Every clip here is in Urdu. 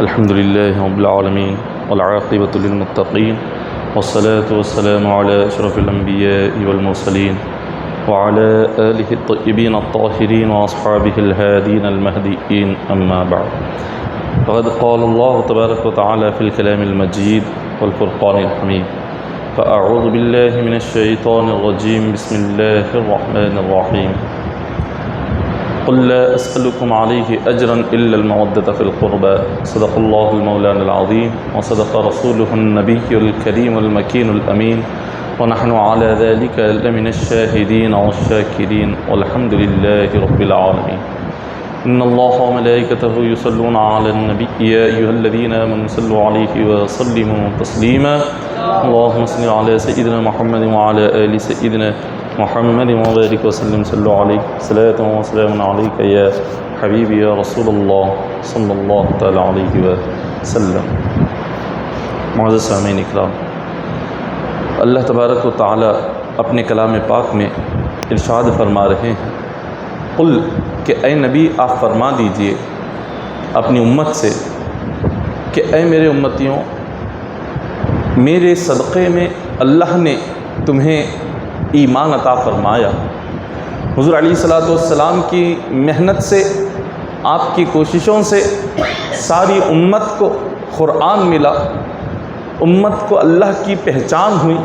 الحمد لله رب العالمين والعاقبة للمتقين والصلاة والسلام على أشرف الأنبياء والمرسلين وعلى آله الطيبين الطاهرين وأصحابه الهادين المهديين أما بعد. فقد قال الله تبارك وتعالى في الكلام المجيد والفرقان الحميد: فأعوذ بالله من الشيطان الرجيم بسم الله الرحمن الرحيم. قل لا أسألكم عليه أجرا إلا المودة في القربى. صدق الله المولان العظيم وصدق رسوله النبي الكريم المكين الأمين ونحن على ذلك لمن الشاهدين والشاكرين والحمد لله رب العالمين. إن الله وملائكته يصلون على النبي يا أيها الذين آمنوا صلوا عليه وسلموا تسليما. اللهم صل على سيدنا محمد وعلى آل سيدنا محمد وبارك وسلم. صلوا عليه صلاة وسلام عليك يا حبيبي يا رسول اللہ صلی اللہ تعالی علیہ وسلم. معزز سامعین اکرام، اللہ تبارک و تعالی اپنے کلام پاک میں ارشاد فرما رہے ہیں: قل، کہ اے نبی آپ فرما دیجئے اپنی امت سے کہ اے میرے امتیوں، میرے صدقے میں اللہ نے تمہیں ایمان عطا فرمایا. حضور علیہ الصلوۃ والسلام کی محنت سے، آپ کی کوششوں سے ساری امت کو قرآن ملا، امت کو اللہ کی پہچان ہوئی،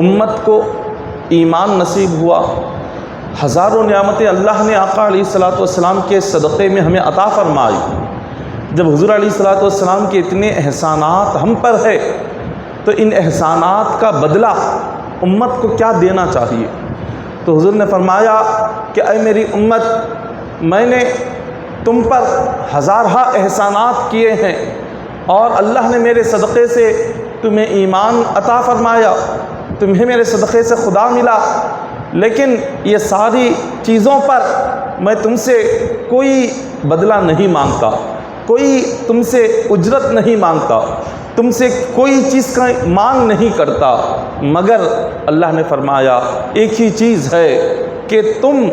امت کو ایمان نصیب ہوا. ہزاروں نعمتیں اللہ نے آقا علیہ الصلوۃ والسلام کے صدقے میں ہمیں عطا فرمائی. جب حضور علیہ الصلوۃ والسلام کے اتنے احسانات ہم پر ہے تو ان احسانات کا بدلہ امت کو کیا دینا چاہیے؟ تو حضور نے فرمایا کہ اے میری امت، میں نے تم پر ہزارہا احسانات کیے ہیں اور اللہ نے میرے صدقے سے تمہیں ایمان عطا فرمایا، تمہیں میرے صدقے سے خدا ملا، لیکن یہ ساری چیزوں پر میں تم سے کوئی بدلہ نہیں مانگتا، کوئی تم سے اجرت نہیں مانگتا، تم سے کوئی چیز کا مانگ نہیں کرتا، مگر اللہ نے فرمایا ایک ہی چیز ہے کہ تم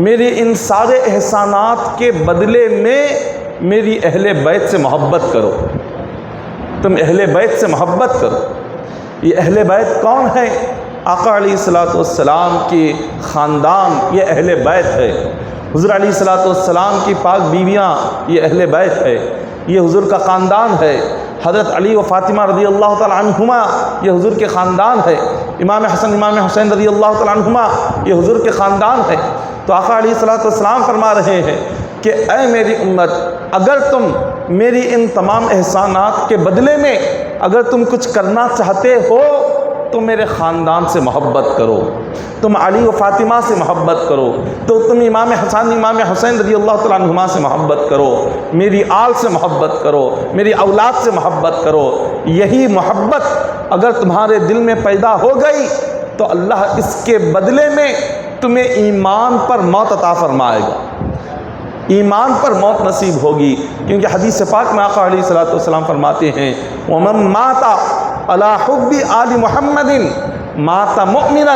میرے ان سارے احسانات کے بدلے میں میری اہل بیت سے محبت کرو. تم اہل بیت سے محبت کرو. یہ اہل بیت کون ہے؟ آقا علیہ الصلوۃ والسلام کی خاندان یہ اہل بیت ہے. حضور علیہ الصلوۃ والسلام کی پاک بیویاں یہ اہل بیت ہے، یہ حضور کا خاندان ہے. حضرت علی و فاطمہ رضی اللہ تعالی عنہما یہ حضور کے خاندان ہے. امام حسن امام حسین رضی اللہ تعالی عنہما یہ حضور کے خاندان ہے. تو آقا علیہ الصلوۃ والسلام فرما رہے ہیں کہ اے میری امت، اگر تم میری ان تمام احسانات کے بدلے میں اگر تم کچھ کرنا چاہتے ہو تو میرے خاندان سے محبت کرو، تم علی و فاطمہ سے محبت کرو، تو تم امام حسن امام حسین رضی اللہ تعالیٰ عنہما سے محبت کرو، میری آل سے محبت کرو، میری اولاد سے محبت کرو. یہی محبت اگر تمہارے دل میں پیدا ہو گئی تو اللہ اس کے بدلے میں تمہیں ایمان پر موت عطا فرمائے گا، ایمان پر موت نصیب ہوگی. کیونکہ حدیث پاک میں آقا علیہ الصلوۃ والسلام فرماتے ہیں: وَمَن مَاتَ عَلَىٰ حُبِّ آلِ مُحَمَّدٍ مَاتَ مُؤْمِنًا.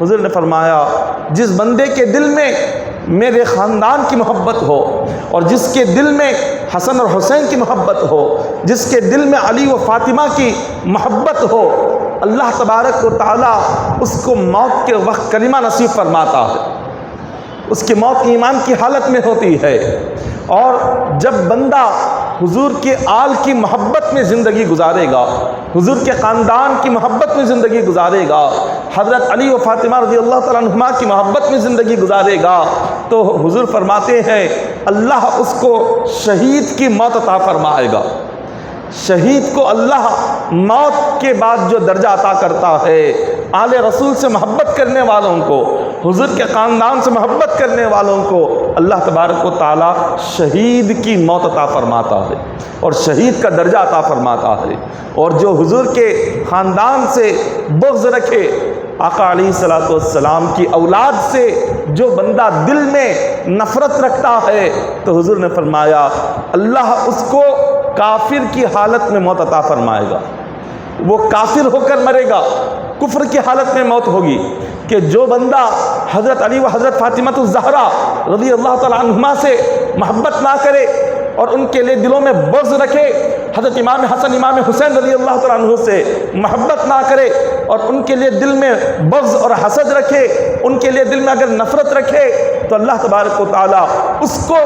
حضور نے فرمایا جس بندے کے دل میں میرے خاندان کی محبت ہو، اور جس کے دل میں حسن اور حسین کی محبت ہو، جس کے دل میں علی و فاطمہ کی محبت ہو، اللہ تبارک و تعالیٰ اس کو موت کے وقت کلمہ نصیب فرماتا ہے. اس کی موت ایمان کی حالت میں ہوتی ہے. اور جب بندہ حضور کے آل کی محبت میں زندگی گزارے گا، حضور کے خاندان کی محبت میں زندگی گزارے گا، حضرت علی و فاطمہ رضی اللہ تعالیٰ عنہما کی محبت میں زندگی گزارے گا، تو حضور فرماتے ہیں اللہ اس کو شہید کی موت عطا فرمائے گا. شہید کو اللہ موت کے بعد جو درجہ عطا کرتا ہے، آل رسول سے محبت کرنے والوں کو، حضور کے خاندان سے محبت کرنے والوں کو اللہ تبارک و تعالی شہید کی موت عطا فرماتا ہے اور شہید کا درجہ عطا فرماتا ہے. اور جو حضور کے خاندان سے بغض رکھے، آقا علیہ الصلوۃ والسلام کی اولاد سے جو بندہ دل میں نفرت رکھتا ہے، تو حضور نے فرمایا اللہ اس کو کافر کی حالت میں موت عطا فرمائے گا. وہ کافر ہو کر مرے گا، کفر کی حالت میں موت ہوگی. کہ جو بندہ حضرت علی و حضرت فاطمہ الزہرا رضی اللہ تعالی عنہما سے محبت نہ کرے، اور ان کے لیے دلوں میں بغض رکھے، حضرت امام حسن امام حسین رضی اللہ تعالیٰ عنہ سے محبت نہ کرے اور ان کے لیے دل میں بغض اور حسد رکھے، ان کے لیے دل میں اگر نفرت رکھے تو اللہ تبارک و تعالیٰ اس کو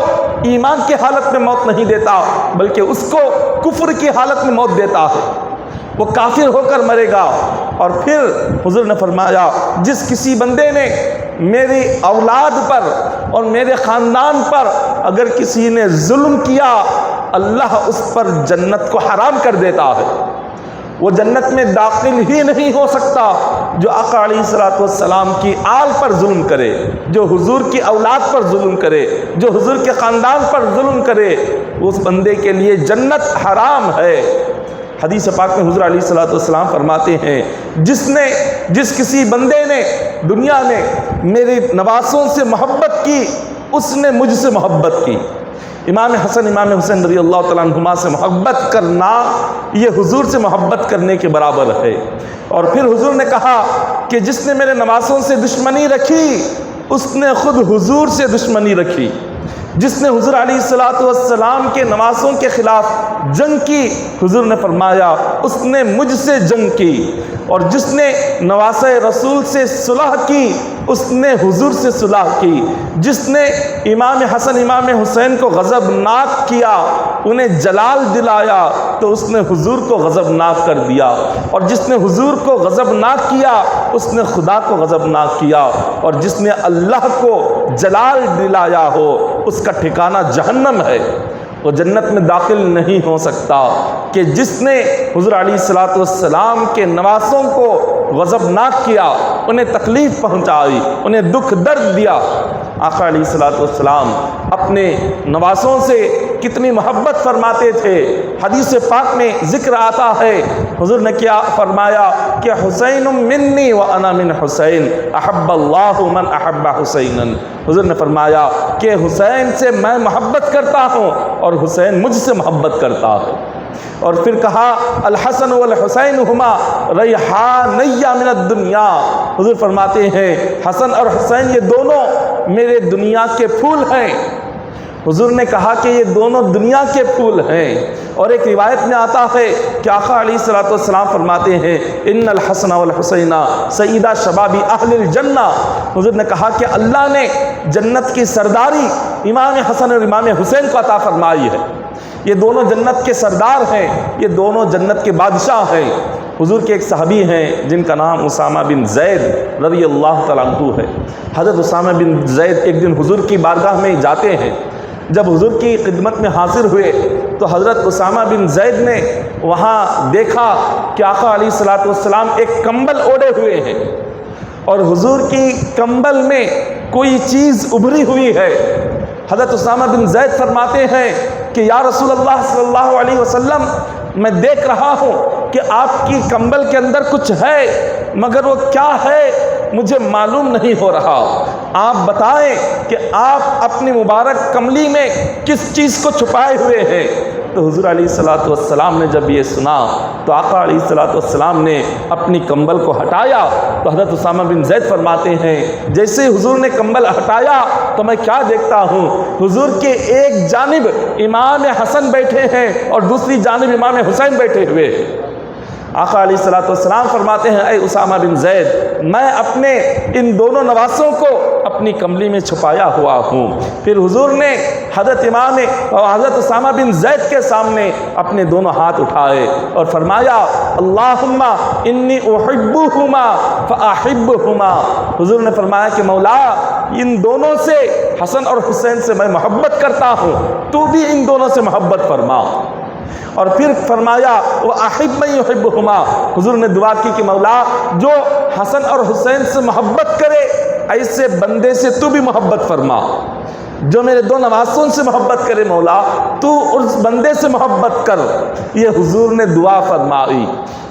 ایمان کی حالت میں موت نہیں دیتا بلکہ اس کو کفر کی حالت میں موت دیتا ہے، وہ کافر ہو کر مرے گا۔ اور پھر حضور نے فرمایا جس کسی بندے نے میری اولاد پر اور میرے خاندان پر اگر کسی نے ظلم کیا، اللہ اس پر جنت کو حرام کر دیتا ہے، وہ جنت میں داخل ہی نہیں ہو سکتا۔ جو آقا علیہ الصلوۃ والسلام کی آل پر ظلم کرے، جو حضور کی اولاد پر ظلم کرے، جو حضور کے خاندان پر ظلم کرے، اس بندے کے لیے جنت حرام ہے۔ حدیث پاک میں حضور علیہ الصلوۃ والسلام فرماتے ہیں جس کسی بندے نے دنیا میں میرے نواسوں سے محبت کی، اس نے مجھ سے محبت کی۔ امام حسن امام حسین رضی اللہ تعالیٰ عنہما سے محبت کرنا یہ حضور سے محبت کرنے کے برابر ہے۔ اور پھر حضور نے کہا کہ جس نے میرے نواسوں سے دشمنی رکھی اس نے خود حضور سے دشمنی رکھی۔ جس نے حضور علیہ الصلوۃ والسلام کے نواسوں کے خلاف جنگ کی، حضور نے فرمایا اس نے مجھ سے جنگ کی۔ اور جس نے نواسہ رسول سے صلح کی اس نے حضور سے صلح کی۔ جس نے امام حسن امام حسین کو غضبناک کیا، انہیں جلال دلایا، تو اس نے حضور کو غضبناک کر دیا۔ اور جس نے حضور کو غضبناک کیا اس نے خدا کو غضبناک کیا۔ اور جس نے اللہ کو جلال دلایا ہو اس کا ٹھکانہ جہنم ہے، وہ جنت میں داخل نہیں ہو سکتا۔ کہ جس نے حضور علیہ الصلوۃ والسلام کے نواسوں کو غضبناک کیا، انہیں تکلیف پہنچائی، انہیں دکھ درد دیا۔ آقا علیہ الصلوۃ والسلام اپنے نواسوں سے کتنی محبت فرماتے تھے۔ حدیث پاک میں ذکر آتا ہے حضور نے کیا فرمایا کہ حسین منی وانا من حسین احب اللہ من احب حسینا۔ حضور نے فرمایا کہ حسین سے میں محبت کرتا ہوں اور حسین مجھ سے محبت کرتا ہے۔ اور پھر کہا الحسن والحسین ہما ریحانی من الدنیا۔ حضور فرماتے ہیں حسن اور حسین یہ دونوں میرے دنیا کے پھول ہیں۔ حضور نے کہا کہ یہ دونوں دنیا کے پھول ہیں۔ اور ایک روایت میں آتا ہے کہ آقا علیہ الصلوۃ والسلام فرماتے ہیں ان الحسن والحسین سیدہ شباب اہل الجنہ۔ حضور نے کہا کہ اللہ نے جنت کی سرداری امام حسن اور امام حسین کو عطا فرمائی ہے۔ یہ دونوں جنت کے سردار ہیں، یہ دونوں جنت کے بادشاہ ہیں۔ حضور کے ایک صحابی ہیں جن کا نام اسامہ بن زید رضی اللہ تعالیٰ عنہ ہے۔ حضرت اسامہ بن زید ایک دن حضور کی بارگاہ میں جاتے ہیں۔ جب حضور کی خدمت میں حاضر ہوئے تو حضرت اسامہ بن زید نے وہاں دیکھا کہ آقا علیہ الصلوۃ والسلام ایک کمبل اوڑھے ہوئے ہیں اور حضور کی کمبل میں کوئی چیز ابھری ہوئی ہے۔ حضرت اسامہ بن زید فرماتے ہیں کہ یا رسول اللہ صلی اللہ علیہ وسلم میں دیکھ رہا ہوں کہ آپ کی کمبل کے اندر کچھ ہے، مگر وہ کیا ہے مجھے معلوم نہیں ہو رہا۔ آپ بتائیں کہ آپ اپنی مبارک کملی میں کس چیز کو چھپائے ہوئے ہیں۔ تو حضور علیہ الصلوۃ والسلام نے جب یہ سنا تو آقا علیہ الصلوۃ والسلام نے اپنی کمبل کو ہٹایا تو حضرت اسامہ بن زید فرماتے ہیں جیسے حضور نے کمبل ہٹایا تو میں کیا دیکھتا ہوں، حضور کے ایک جانب امام حسن بیٹھے ہیں اور دوسری جانب امام حسین بیٹھے ہوئے ہیں۔ آقا علیہ الصلوۃ والسلام فرماتے ہیں اے اسامہ بن زید میں اپنے ان دونوں نواسوں کو اپنی کملی میں چھپایا ہوا ہوں۔ پھر حضور نے حضرت امام اور حضرت اسامہ بن زید کے سامنے اپنے دونوں ہاتھ اٹھائے اور فرمایا اللہم انی احبہما فاحبہما۔ حضور نے فرمایا کہ مولا ان دونوں سے حسن اور حسین سے میں محبت کرتا ہوں، تو بھی ان دونوں سے محبت فرما۔ اور پھر فرمایا وَأَحِبْ مَن يُحِبُّهُمَا۔ حضور نے دعا کی کہ مولا جو حسن اور حسین سے محبت کرے ایسے بندے سے تو بھی محبت فرما، جو میرے دو نواسوں سے محبت کرے مولا تو اس بندے سے محبت کر۔ یہ حضور نے دعا فرمائی۔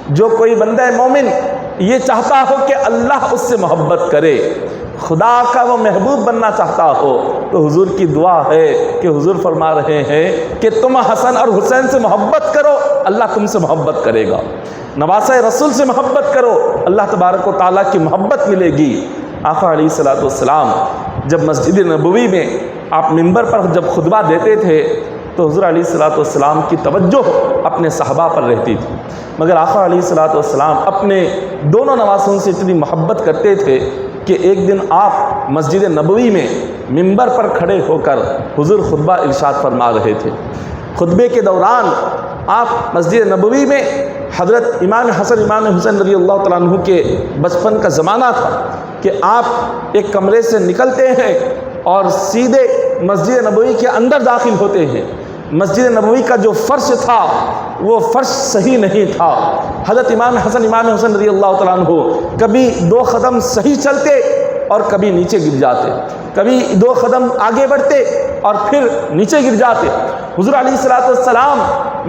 جو کوئی بندہ مومن یہ چاہتا ہو کہ اللہ اس سے محبت کرے، خدا کا وہ محبوب بننا چاہتا ہو، تو حضور کی دعا ہے کہ حضور فرما رہے ہیں کہ تم حسن اور حسین سے محبت کرو اللہ تم سے محبت کرے گا، نواسہ رسول سے محبت کرو اللہ تبارک و تعالیٰ کی محبت ملے گی۔ آقا علیہ الصلوۃ والسلام جب مسجد نبوی میں آپ منبر پر جب خطبہ دیتے تھے تو حضور علیہ الصلوۃ والسلام کی توجہ اپنے صحابہ پر رہتی تھی، مگر آقا علیہ الصلوۃ والسلام اپنے دونوں نواسوں سے اتنی محبت کرتے تھے کہ ایک دن آپ مسجد نبوی میں منبر پر کھڑے ہو کر حضور خطبہ ارشاد فرما رہے تھے۔ خطبے کے دوران آپ مسجد نبوی میں حضرت امام حسن امام حسین رضی اللہ تعالیٰ عنہ کے بچپن کا زمانہ تھا کہ آپ ایک کمرے سے نکلتے ہیں اور سیدھے مسجد نبوی کے اندر داخل ہوتے ہیں۔ مسجد نبوی کا جو فرش تھا وہ فرش صحیح نہیں تھا۔ حضرت امام حسن امام حسین رضی اللہ تعالیٰ عنہ کبھی 2 قدم صحیح چلتے اور کبھی نیچے گر جاتے، کبھی 2 قدم آگے بڑھتے اور پھر نیچے گر جاتے۔ حضور علیہ الصلوۃ والسلام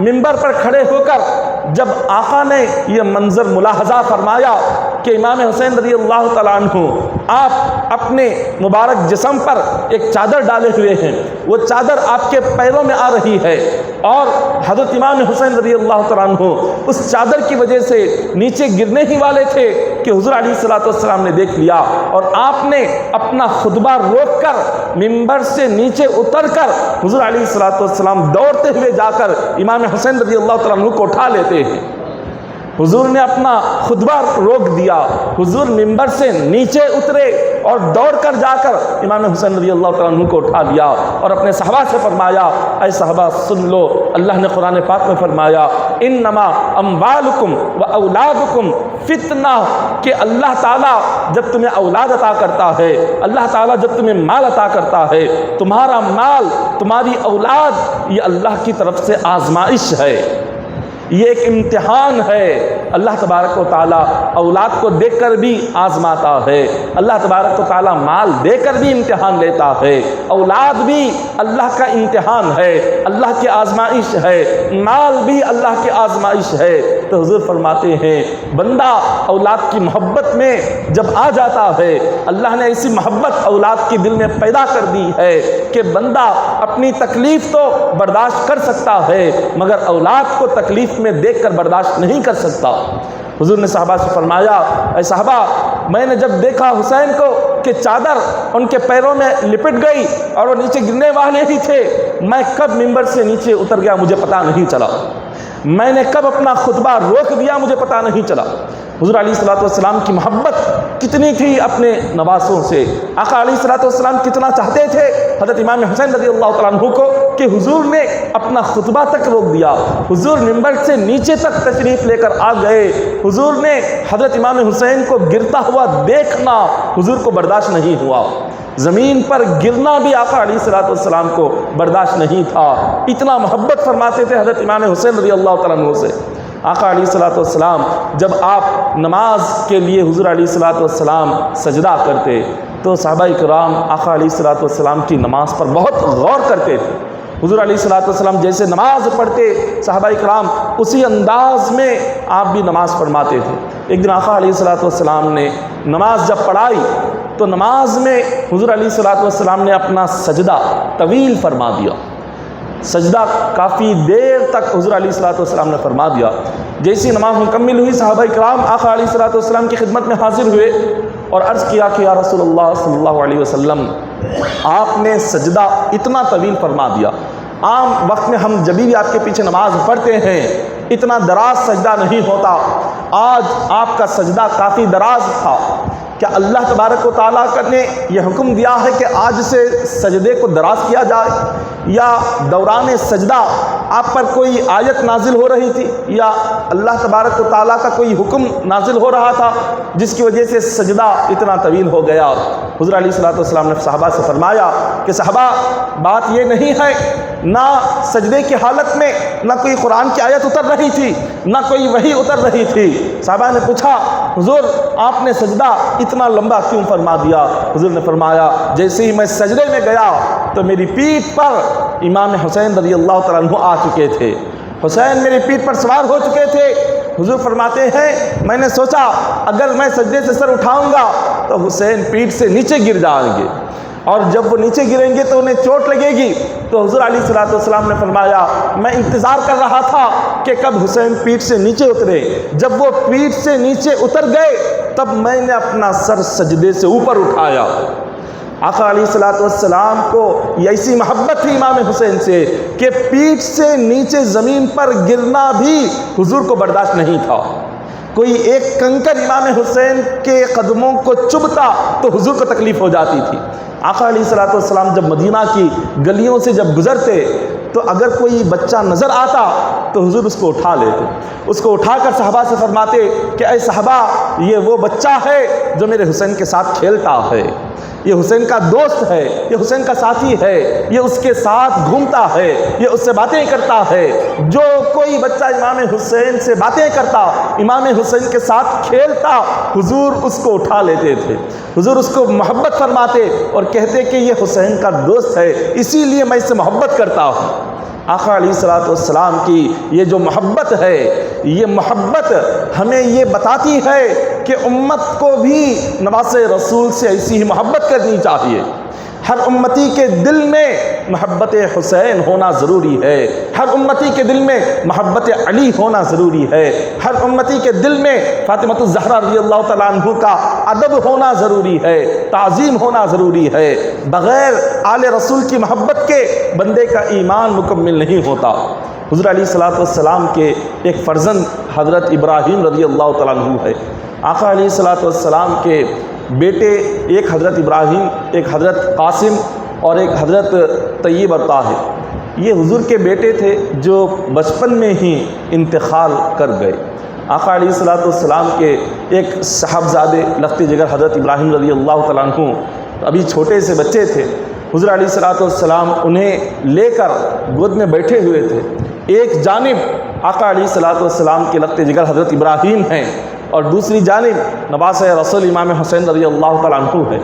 منبر پر کھڑے ہو کر جب آقا نے یہ منظر ملاحظہ فرمایا کہ امام حسین رضی اللہ تعالیٰ عنہ آپ اپنے مبارک جسم پر ایک چادر ڈالے ہوئے ہیں، وہ چادر آپ کے پیروں میں آ رہی ہے اور حضرت امام حسین رضی اللہ تعالیٰ عنہ اس چادر کی وجہ سے نیچے گرنے ہی والے تھے کہ حضور علیہ الصلوۃ والسلام نے دیکھ لیا اور آپ نے اپنا خطبہ روک کر منبر سے نیچے اتر کر حضور علیہ الصلوۃ والسلام دوڑتے ہوئے جا کر امام حسین رضی اللہ تعالیٰ عنہ کو اٹھا لیتے ہیں۔ حضور نے اپنا خطبہ روک دیا، حضور منبر سے نیچے اترے اور دوڑ کر جا کر امام حسین رضی اللہ تعالیٰ عنہ کو اٹھا لیا اور اپنے صحابہ سے فرمایا، اے صحابہ سن لو، اللہ نے قرآن پاک میں فرمایا انما اموالکم و اولادکم فتنہ، کہ اللہ تعالیٰ جب تمہیں اولاد عطا کرتا ہے، اللہ تعالیٰ جب تمہیں مال عطا کرتا ہے، تمہارا مال تمہاری اولاد یہ اللہ کی طرف سے آزمائش ہے، یہ ایک امتحان ہے۔ اللہ تبارک و تعالیٰ اولاد کو دیکھ کر بھی آزماتا ہے، اللہ تبارک و تعالیٰ مال دے کر بھی امتحان لیتا ہے، اولاد بھی اللہ کا امتحان ہے، اللہ کی آزمائش ہے، مال بھی اللہ کی آزمائش ہے۔ تو حضور فرماتے ہیں بندہ اولاد کی محبت میں جب آ جاتا ہے، اللہ نے ایسی محبت اولاد کی دل میں پیدا کر دی ہے کہ بندہ اپنی تکلیف تو برداشت کر سکتا ہے مگر اولاد کو تکلیف میں دیکھ کر برداشت نہیں کر سکتا۔ حضور نے صحابہ سے فرمایا، اے صحابہ میں نے جب دیکھا حسین کو کہ چادر ان کے پیروں میں لپٹ گئی اور وہ نیچے گرنے والے ہی تھے، میں کب منبر سے نیچے اتر گیا مجھے پتہ نہیں چلا، میں نے کب اپنا خطبہ روک دیا مجھے پتہ نہیں چلا۔ حضور علیہ الصلوۃ والسلام کی محبت کتنی تھی اپنے نواسوں سے، آقا علیہ الصلوۃ والسلام کتنا چاہتے تھے حضرت امام حسین رضی اللہ تعالیٰ عنہ کو کہ حضور نے اپنا خطبہ تک روک دیا، حضور منبر سے نیچے تک تشریف لے کر آ گئے، حضور نے حضرت امام حسین کو گرتا ہوا دیکھنا حضور کو برداشت نہیں ہوا، زمین پر گرنا بھی آقا علیہ الصلوۃ والسلام کو برداشت نہیں تھا، اتنا محبت فرماتے تھے حضرت امام حسین رضی اللہ تعالیٰ عنہ سے۔ آقا علیہ الصلوۃ والسلام جب آپ نماز کے لیے حضور علیہ الصلوۃ والسلام سجدہ کرتے تو صحابہ کرام آقا علیہ الصلوۃ والسلام کی نماز پر بہت غور کرتے تھے۔ حضور علیہ الصلوۃ والسلام جیسے نماز پڑھتے صحابہ کرام اسی انداز میں آپ بھی نماز فرماتے تھے۔ ایک دن آقا علیہ الصلوۃ والسلام نے نماز جب پڑھائی تو نماز میں حضور علیہ الصلوۃ والسلام نے اپنا سجدہ طویل فرما دیا، سجدہ کافی دیر تک حضور علیہ الصلوۃ والسلام نے فرما دیا۔ جیسی نماز مکمل ہوئی صحابہ کرام آقا علیہ الصلوۃ والسلام کی خدمت میں حاضر ہوئے اور عرض کیا کہ یا رسول اللہ صلی اللہ علیہ وسلم آپ نے سجدہ اتنا طویل فرما دیا، عام وقت میں ہم جب بھی آپ کے پیچھے نماز پڑھتے ہیں اتنا دراز سجدہ نہیں ہوتا، آج آپ کا سجدہ کافی دراز تھا، کیا اللہ تبارک و تعالیٰ نے یہ حکم دیا ہے کہ آج سے سجدے کو دراز کیا جائے، یا دوران سجدہ آپ پر کوئی آیت نازل ہو رہی تھی یا اللہ تبارک و تعالیٰ کا کوئی حکم نازل ہو رہا تھا جس کی وجہ سے سجدہ اتنا طویل ہو گیا؟ حضور علیہ الصلوۃ والسلام نے صحابہ سے فرمایا کہ صحابہ بات یہ نہیں ہے، نہ سجدے کی حالت میں نہ کوئی قرآن کی آیت اتر رہی تھی نہ کوئی وحی اتر رہی تھی۔ صحابہ نے پوچھا حضور آپ نے سجدہ اتنا لمبا کیوں فرما دیا؟ حضور نے فرمایا جیسے ہی میں سجدے میں گیا تو میری پیٹھ پر امام حسین رضی اللہ تعالیٰ عنہ آ چکے تھے، حسین میری پیٹھ پر سوار ہو چکے تھے۔ حضور فرماتے ہیں میں نے سوچا اگر میں سجدے سے سر اٹھاؤں گا تو حسین پیٹھ سے نیچے گر جائیں گے اور جب وہ نیچے گریں گے تو انہیں چوٹ لگے گی، تو حضور علیہ الصلوۃ والسلام نے فرمایا میں انتظار کر رہا تھا کہ کب حسین پیٹھ سے نیچے اترے، جب وہ پیٹھ سے نیچے اتر گئے تب میں نے اپنا سر سجدے سے اوپر اٹھایا۔ آقا علیہ الصلوۃ والسلام کو یہ ایسی محبت تھی امام حسین سے کہ پیٹھ سے نیچے زمین پر گرنا بھی حضور کو برداشت نہیں تھا۔ کوئی ایک کنکر امام حسین کے قدموں کو چبھتا تو حضور کو تکلیف ہو جاتی تھی۔ آقا علیہ الصلوۃ والسلام جب مدینہ کی گلیوں سے جب گزرتے تو اگر کوئی بچہ نظر آتا تو حضور اس کو اٹھا لیتے، اس کو اٹھا کر صحابہ سے فرماتے کہ اے صحابہ، یہ وہ بچہ ہے جو میرے حسین کے ساتھ کھیلتا ہے، یہ حسین کا دوست ہے، یہ حسین کا ساتھی ہے، یہ اس کے ساتھ گھومتا ہے، یہ اس سے باتیں کرتا ہے۔ جو کوئی بچہ امام حسین سے باتیں کرتا، امام حسین کے ساتھ کھیلتا، حضور اس کو اٹھا لیتے تھے، حضور اس کو محبت فرماتے اور کہتے کہ یہ حسین کا دوست ہے، اسی لیے میں اس سے محبت کرتا ہوں۔ آقا علیہ الصلوۃ والسلام کی یہ جو محبت ہے، یہ محبت ہمیں یہ بتاتی ہے کہ امت کو بھی نواز رسول سے ایسی ہی محبت کرنی چاہیے۔ ہر امتی کے دل میں محبت حسین ہونا ضروری ہے، ہر امتی کے دل میں محبت علی ہونا ضروری ہے، ہر امتی کے دل میں فاطمۃ الزہرا رضی اللہ تعالیٰ عنہ کا ادب ہونا ضروری ہے، تعظیم ہونا ضروری ہے۔ بغیر آل رسول کی محبت کے بندے کا ایمان مکمل نہیں ہوتا۔ حضور علیہ الصلوۃ والسلام کے ایک فرزند حضرت ابراہیم رضی اللہ تعالیٰ عنہ ہے۔ آقا علیہ الصلوۃ والسلام کے بیٹے ایک حضرت ابراہیم، ایک حضرت قاسم اور ایک حضرت طیب اور طاہر، یہ حضور کے بیٹے تھے جو بچپن میں ہی انتقال کر گئے۔ آقا علیہ الصلوۃ والسلام کے ایک صاحبزادے لخت جگر حضرت ابراہیم رضی اللہ تعالیٰ عنہ ابھی چھوٹے سے بچے تھے۔ حضور علیہ الصلوۃ والسلام انہیں لے کر گود میں بیٹھے ہوئے تھے۔ ایک جانب آقا علیہ الصلوۃ والسلام کے لخت جگر حضرت ابراہیم ہیں اور دوسری جانب نواز رسول امام حسین رضی اللہ تعالیٰ عنہ ہے۔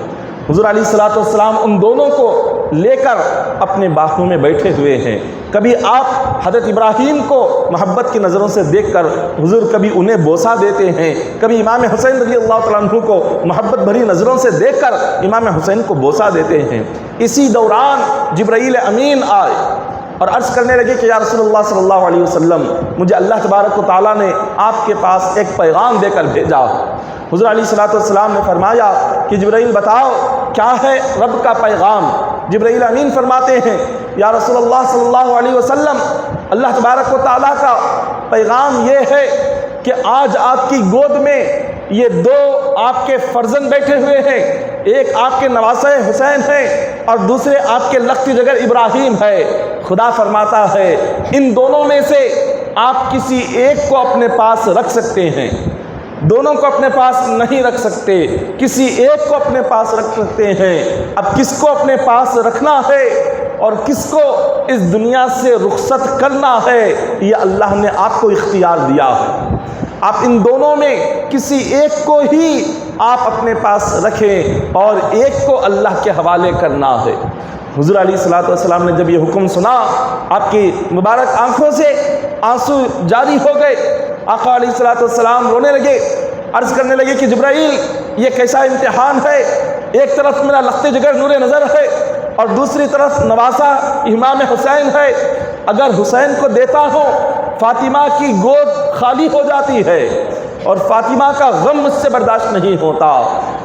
حضور علیہ الصلوۃ والسلام ان دونوں کو لے کر اپنے باغوں میں بیٹھے ہوئے ہیں۔ کبھی آپ حضرت ابراہیم کو محبت کی نظروں سے دیکھ کر حضور کبھی انہیں بوسہ دیتے ہیں، کبھی امام حسین رضی اللہ تعالیٰ عنہ کو محبت بھری نظروں سے دیکھ کر امام حسین کو بوسہ دیتے ہیں۔ اسی دوران جبرائیل امین آئے اور عرض کرنے لگے کہ یا رسول اللہ صلی اللہ علیہ وسلم، مجھے اللہ تبارک و تعالیٰ نے آپ کے پاس ایک پیغام دے کر بھیجا۔ حضور علیہ الصلوۃ والسلام نے فرمایا کہ جبرائیل بتاؤ کیا ہے رب کا پیغام؟ جبرائیل امین فرماتے ہیں یا رسول اللہ صلی اللہ علیہ وسلم، اللہ تبارک و تعالیٰ کا پیغام یہ ہے کہ آج آپ کی گود میں یہ دو آپ کے فرزند بیٹھے ہوئے ہیں، ایک آپ کے نواسہ حسین ہیں اور دوسرے آپ کے لخت جگر ابراہیم ہے۔ خدا فرماتا ہے ان دونوں میں سے آپ کسی ایک کو اپنے پاس رکھ سکتے ہیں، دونوں کو اپنے پاس نہیں رکھ سکتے، کسی ایک کو اپنے پاس رکھ سکتے ہیں۔ اب کس کو اپنے پاس رکھنا ہے اور کس کو اس دنیا سے رخصت کرنا ہے، یہ اللہ نے آپ کو اختیار دیا ہے۔ آپ ان دونوں میں کسی ایک کو ہی آپ اپنے پاس رکھیں اور ایک کو اللہ کے حوالے کرنا ہے۔ حضور علیہ الصلوۃ والسلام نے جب یہ حکم سنا، آپ کی مبارک آنکھوں سے آنسو جاری ہو گئے۔ آقا علیہ الصلوۃ والسلام رونے لگے، عرض کرنے لگے کہ جبرائیل یہ کیسا امتحان ہے، ایک طرف میرا لخت جگر نور نظر ہے اور دوسری طرف نواسہ امام حسین ہے، اگر حسین کو دیتا ہوں فاطمہ کی گود خالی ہو جاتی ہے اور فاطمہ کا غم مجھ سے برداشت نہیں ہوتا،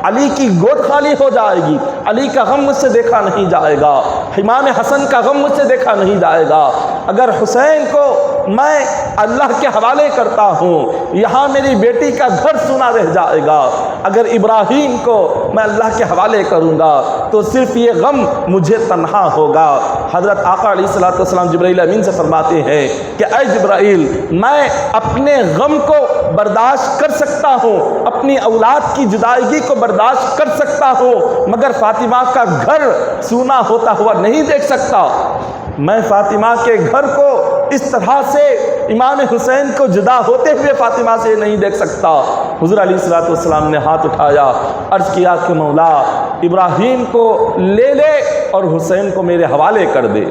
علی کی گود خالی ہو جائے گی، علی کا غم مجھ سے دیکھا نہیں جائے گا، امام حسن کا غم مجھ سے دیکھا نہیں جائے گا۔ اگر حسین کو میں اللہ کے حوالے کرتا ہوں یہاں میری بیٹی کا گھر سونا رہ جائے گا، اگر ابراہیم کو میں اللہ کے حوالے کروں گا تو صرف یہ غم مجھے تنہا ہوگا۔ حضرت آقا علیہ الصلوۃ والسلام جبرائیل امین سے فرماتے ہیں کہ اے جبرائیل، میں اپنے غم کو برداشت کر سکتا ہوں، اپنی اولاد کی جدائیگی کو برداشت کر سکتا ہوں، مگر فاطمہ کا گھر سونا ہوتا ہوا نہیں دیکھ سکتا۔ میں فاطمہ کے گھر کو اس طرح سے امام حسین کو جدا ہوتے ہوئے فاطمہ سے نہیں دیکھ سکتا۔ حضور علیہ الصلوۃ والسلام نے ہاتھ اٹھایا، عرض کیا کہ مولا ابراہیم کو لے لے اور حسین کو میرے حوالے کر دے۔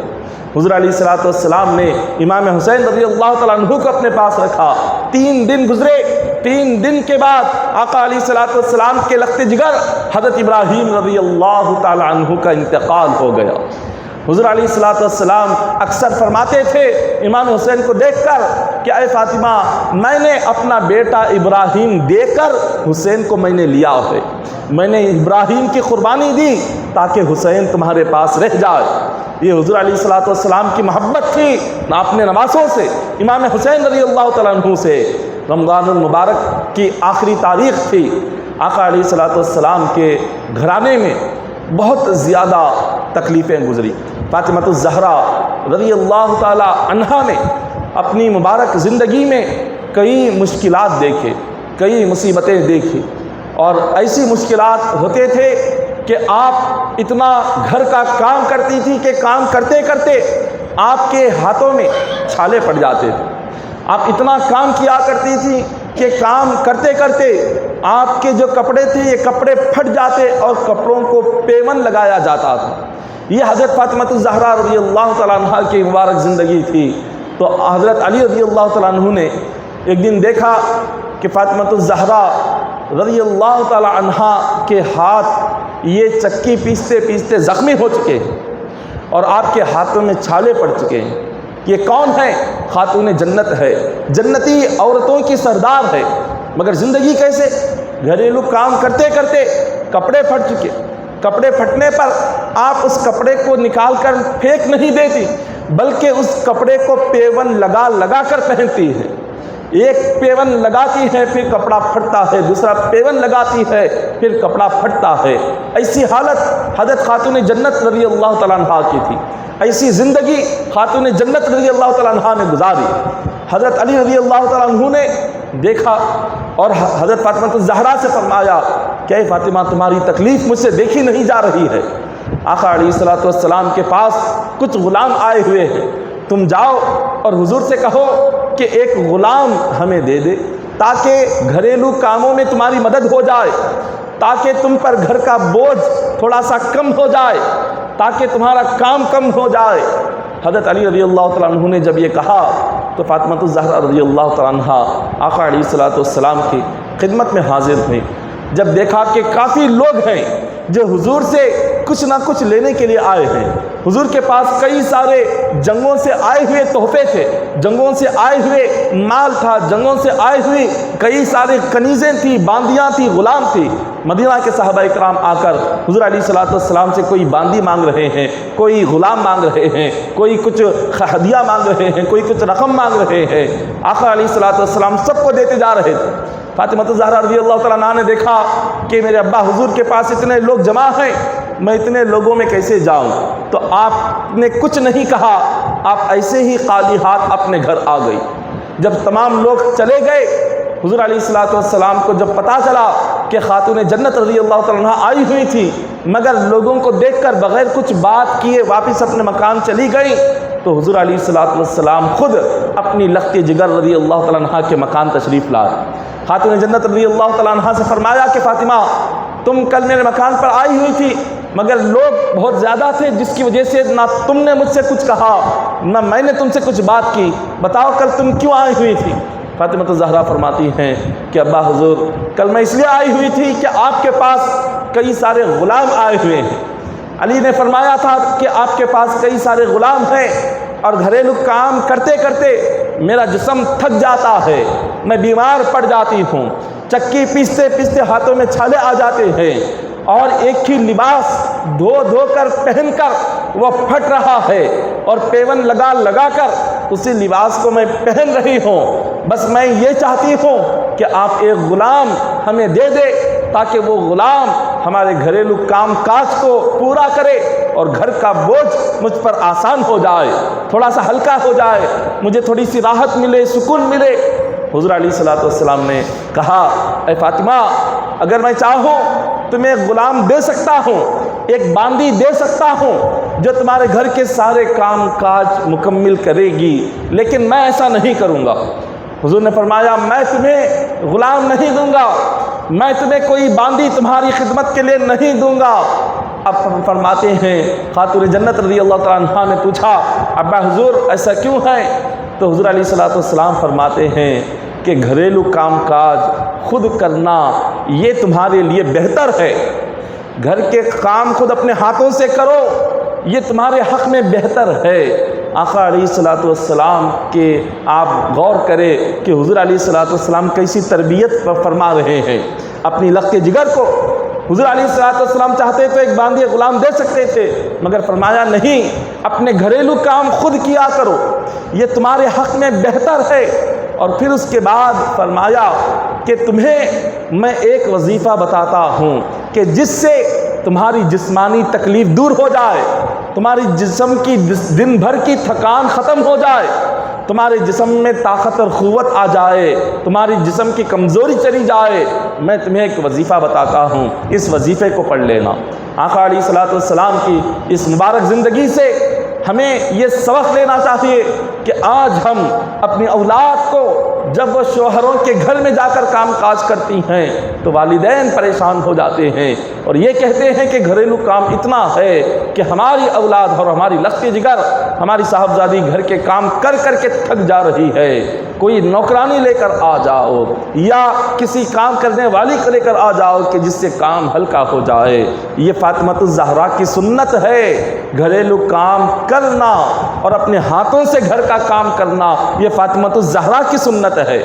حضور علیہ الصلوۃ والسلام نے امام حسین رضی اللہ تعالیٰ عنہ کو اپنے پاس رکھا۔ 3 دن گزرے، 3 دن کے بعد آقا علیہ الصلوۃ والسلام کے لخت جگر حضرت ابراہیم رضی اللہ تعالیٰ عنہ کا انتقال ہو گیا۔ حضور علیہ الصلوۃ والسلام اکثر فرماتے تھے امام حسین کو دیکھ کر کہ اے فاطمہ، میں نے اپنا بیٹا ابراہیم دے کر حسین کو میں نے لیا ہے، میں نے ابراہیم کی قربانی دی تاکہ حسین تمہارے پاس رہ جائے۔ یہ حضور علیہ الصلوۃ والسلام کی محبت تھی اپنے نواسوں سے، امام حسین رضی اللہ تعالیٰ عنہ سے۔ رمضان المبارک کی آخری تاریخ تھی، آقا علیہ الصلوۃ والسلام کے گھرانے میں بہت زیادہ تکلیفیں گزری۔ فاطمہ الزہرا رضی اللہ تعالیٰ عنہا نے اپنی مبارک زندگی میں کئی مشکلات دیکھے، کئی مصیبتیں دیکھی، اور ایسی مشکلات ہوتے تھے کہ آپ اتنا گھر کا کام کرتی تھی کہ کام کرتے کرتے آپ کے ہاتھوں میں چھالے پڑ جاتے تھے۔ آپ اتنا کام کیا کرتی تھی کہ کام کرتے کرتے آپ کے جو کپڑے تھے یہ کپڑے پھٹ جاتے اور کپڑوں کو پیون لگایا جاتا تھا۔ یہ حضرت فاطمہ الزہرا رضی اللہ تعالیٰ عنہ کی مبارک زندگی تھی۔ تو حضرت علی رضی اللہ تعالیٰ عنہ نے ایک دن دیکھا کہ فاطمہ الزہرا رضی اللہ تعالیٰ عنہ کے ہاتھ یہ چکی پیستے پیستے زخمی ہو چکے ہیں اور آپ کے ہاتھوں میں چھالے پڑ چکے ہیں۔ یہ کون ہے؟ خاتون جنت ہے، جنتی عورتوں کی سردار ہے، مگر زندگی کیسے؟ گھریلو کام کرتے کرتے کپڑے پھٹ چکے، کپڑے پھٹنے پر آپ اس کپڑے کو نکال کر پھینک نہیں دیتی بلکہ اس کپڑے کو پیون لگا لگا کر پہنتی ہے۔ ایک پیون لگاتی ہے پھر کپڑا پھٹتا ہے، دوسرا پیون لگاتی ہے پھر کپڑا پھٹتا ہے۔ ایسی حالت حضرت خاتون جنت رضی اللہ تعالیٰ عنہ کی تھی، ایسی زندگی خاتون جنت رضی اللہ تعالیٰ عنہ نے گزاری۔ حضرت علی رضی اللہ تعالیٰ عنہ نے دیکھا اور حضرت فاطمہ الزہرا سے فرمایا کہ اے فاطمہ، تمہاری تکلیف مجھ سے دیکھی نہیں جا رہی ہے۔ آقا علیہ الصلوۃ والسلام کے پاس کچھ غلام آئے ہوئے ہیں، تم جاؤ اور حضور سے کہو کہ ایک غلام ہمیں دے دے تاکہ گھریلو کاموں میں تمہاری مدد ہو جائے، تاکہ تم پر گھر کا بوجھ تھوڑا سا کم ہو جائے، تاکہ تمہارا کام کم ہو جائے۔ حضرت علی رضی اللہ تعالیٰ عنہ نے جب یہ کہا تو فاطمہ الزہرا رضی اللہ تعالیٰ عنہ آقا علیہ الصلوۃ والسلام کی خدمت میں حاضر ہوئیں۔ جب دیکھا کہ کافی لوگ ہیں جو حضور سے کچھ نہ کچھ لینے کے لیے آئے ہیں، حضور کے پاس کئی سارے جنگوں سے آئے ہوئے تحفے تھے، جنگوں سے آئے ہوئے مال تھا، جنگوں سے آئے ہوئے کئی سارے کنیزیں تھیں، باندیاں تھیں، غلام تھی۔ مدینہ کے صحابہ کرام آ کر حضور علیہ الصلوۃ والسلام سے کوئی باندی مانگ رہے ہیں، کوئی غلام مانگ رہے ہیں، کوئی کچھ ہدیہ مانگ رہے ہیں، کوئی کچھ رقم مانگ رہے ہیں۔ آقا علیہ الصلوۃ والسلام سب کو دیتے جا رہے تھے۔ فاطمہ الزہرا رضی اللہ تعالیٰ عنہ نے دیکھا کہ میرے ابا حضور کے پاس اتنے لوگ جمع ہیں، میں اتنے لوگوں میں کیسے جاؤں؟ تو آپ نے کچھ نہیں کہا، آپ ایسے ہی خالی ہاتھ اپنے گھر آ گئی۔ جب تمام لوگ چلے گئے، حضور علیہ الصلوۃ والسلام کو جب پتہ چلا کہ خاتون جنت رضی اللہ تعالیٰ عنہ آئی ہوئی تھی مگر لوگوں کو دیکھ کر بغیر کچھ بات کیے واپس اپنے مکان چلی گئی، تو حضور علیہ الصلوۃ والسلام خود اپنی لخت جگر رضی اللہ تعالیٰ عنہ کے مکان تشریف لائے۔ خاتون جنت رضی اللہ تعالیٰ عنہ سے فرمایا کہ فاطمہ، تم کل میرے مکان پر آئی ہوئی تھی مگر لوگ بہت زیادہ تھے جس کی وجہ سے نہ تم نے مجھ سے کچھ کہا نہ میں نے تم سے کچھ بات کی، بتاؤ کل تم کیوں آئی ہوئی تھی؟ فاطمہ الزہرا فرماتی ہیں کہ ابا حضور، کل میں اس لیے آئی ہوئی تھی کہ آپ کے پاس کئی سارے غلام آئے ہوئے ہیں۔ علی نے فرمایا تھا کہ آپ کے پاس کئی سارے غلام ہیں اور گھریلو کام کرتے کرتے میرا جسم تھک جاتا ہے، میں بیمار پڑ جاتی ہوں، چکی پیستے پیستے ہاتھوں میں چھالے آ جاتے ہیں اور ایک ہی لباس دھو دھو کر پہن کر وہ پھٹ رہا ہے اور پیون لگا لگا کر اسی لباس کو میں پہن رہی ہوں۔ بس میں یہ چاہتی ہوں کہ آپ ایک غلام ہمیں دے دے تاکہ وہ غلام ہمارے گھریلو کام کاج کو پورا کرے اور گھر کا بوجھ مجھ پر آسان ہو جائے، تھوڑا سا ہلکا ہو جائے، مجھے تھوڑی سی راحت ملے، سکون ملے۔ حضور علیہ الصلوۃ والسلام نے کہا، اے فاطمہ، اگر میں چاہوں تو میں ایک غلام دے سکتا ہوں، ایک باندی دے سکتا ہوں جو تمہارے گھر کے سارے کام کاج مکمل کرے گی، لیکن میں ایسا نہیں کروں گا۔ حضور نے فرمایا، میں تمہیں غلام نہیں دوں گا، میں تمہیں کوئی باندی تمہاری خدمت کے لیے نہیں دوں گا۔ اب فرماتے ہیں خاتون جنت رضی اللہ تعالیٰ عنہ نے پوچھا، ابا حضور ایسا کیوں ہے؟ تو حضور علیہ الصلوۃ والسلام فرماتے ہیں کہ گھریلو کام کاج خود کرنا یہ تمہارے لیے بہتر ہے، گھر کے کام خود اپنے ہاتھوں سے کرو، یہ تمہارے حق میں بہتر ہے۔ آقا علیہ الصلوۃ والسلام کے آپ غور کریں کہ حضور علیہ الصلوۃ والسلام کیسی تربیت فرما رہے ہیں اپنی لخت جگر کو۔ حضور علیہ الصلوۃ والسلام چاہتے تو ایک باندھی غلام دے سکتے تھے، مگر فرمایا نہیں، اپنے گھریلو کام خود کیا کرو، یہ تمہارے حق میں بہتر ہے۔ اور پھر اس کے بعد فرمایا کہ تمہیں میں ایک وظیفہ بتاتا ہوں کہ جس سے تمہاری جسمانی تکلیف دور ہو جائے، تمہاری جسم کی دن بھر کی تھکان ختم ہو جائے، تمہارے جسم میں طاقت اور قوت آ جائے، تمہاری جسم کی کمزوری چلی جائے۔ میں تمہیں ایک وظیفہ بتاتا ہوں، اس وظیفے کو پڑھ لینا۔ آقا علیہ الصلوۃ والسلام کی اس مبارک زندگی سے ہمیں یہ سبق لینا چاہیے کہ آج ہم اپنی اولاد کو جب وہ شوہروں کے گھر میں جا کر کام کاج کرتی ہیں تو والدین پریشان ہو جاتے ہیں اور یہ کہتے ہیں کہ گھریلو کام اتنا ہے کہ ہماری اولاد اور ہماری لخت جگر، ہماری صاحبزادی گھر کے کام کر کر کے تھک جا رہی ہے، کوئی نوکرانی لے کر آ جاؤ یا کسی کام کرنے والی کو لے کر آ جاؤ کہ جس سے کام ہلکا ہو جائے۔ یہ فاطمۃ الزہرا کی سنت ہے، گھریلو کام کرنا اور اپنے ہاتھوں سے گھر کا کام کرنا، یہ فاطمۃ الزہرا کی سنت ہے۔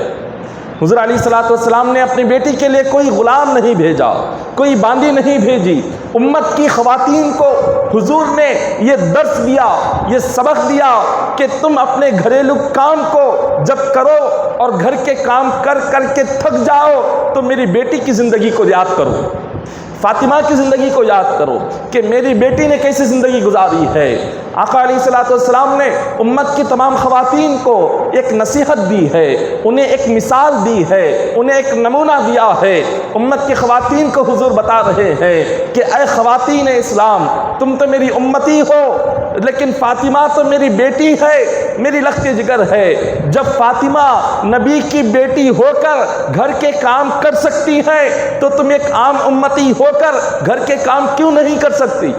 حضور علیہ الصلوۃ والسلام نے اپنی بیٹی کے لیے کوئی غلام نہیں بھیجا، کوئی باندی نہیں بھیجی۔ امت کی خواتین کو حضور نے یہ درس دیا، یہ سبق دیا کہ تم اپنے گھریلو کام کو جب کرو اور گھر کے کام کر کر کے تھک جاؤ تو میری بیٹی کی زندگی کو یاد کرو، فاطمہ کی زندگی کو یاد کرو کہ میری بیٹی نے کیسی زندگی گزاری ہے۔ آقا علیہ الصلوۃ والسلام نے امت کی تمام خواتین کو ایک نصیحت دی ہے، انہیں ایک مثال دی ہے، انہیں ایک نمونہ دیا ہے۔ امت کی خواتین کو حضور بتا رہے ہیں کہ اے خواتین اسلام، تم تو میری امتی ہو لیکن فاطمہ تو میری بیٹی ہے، میری لخت جگر ہے۔ جب فاطمہ نبی کی بیٹی ہو کر گھر کے کام کر سکتی ہے تو تم ایک عام امتی ہو کر گھر کے کام کیوں نہیں کر سکتی؟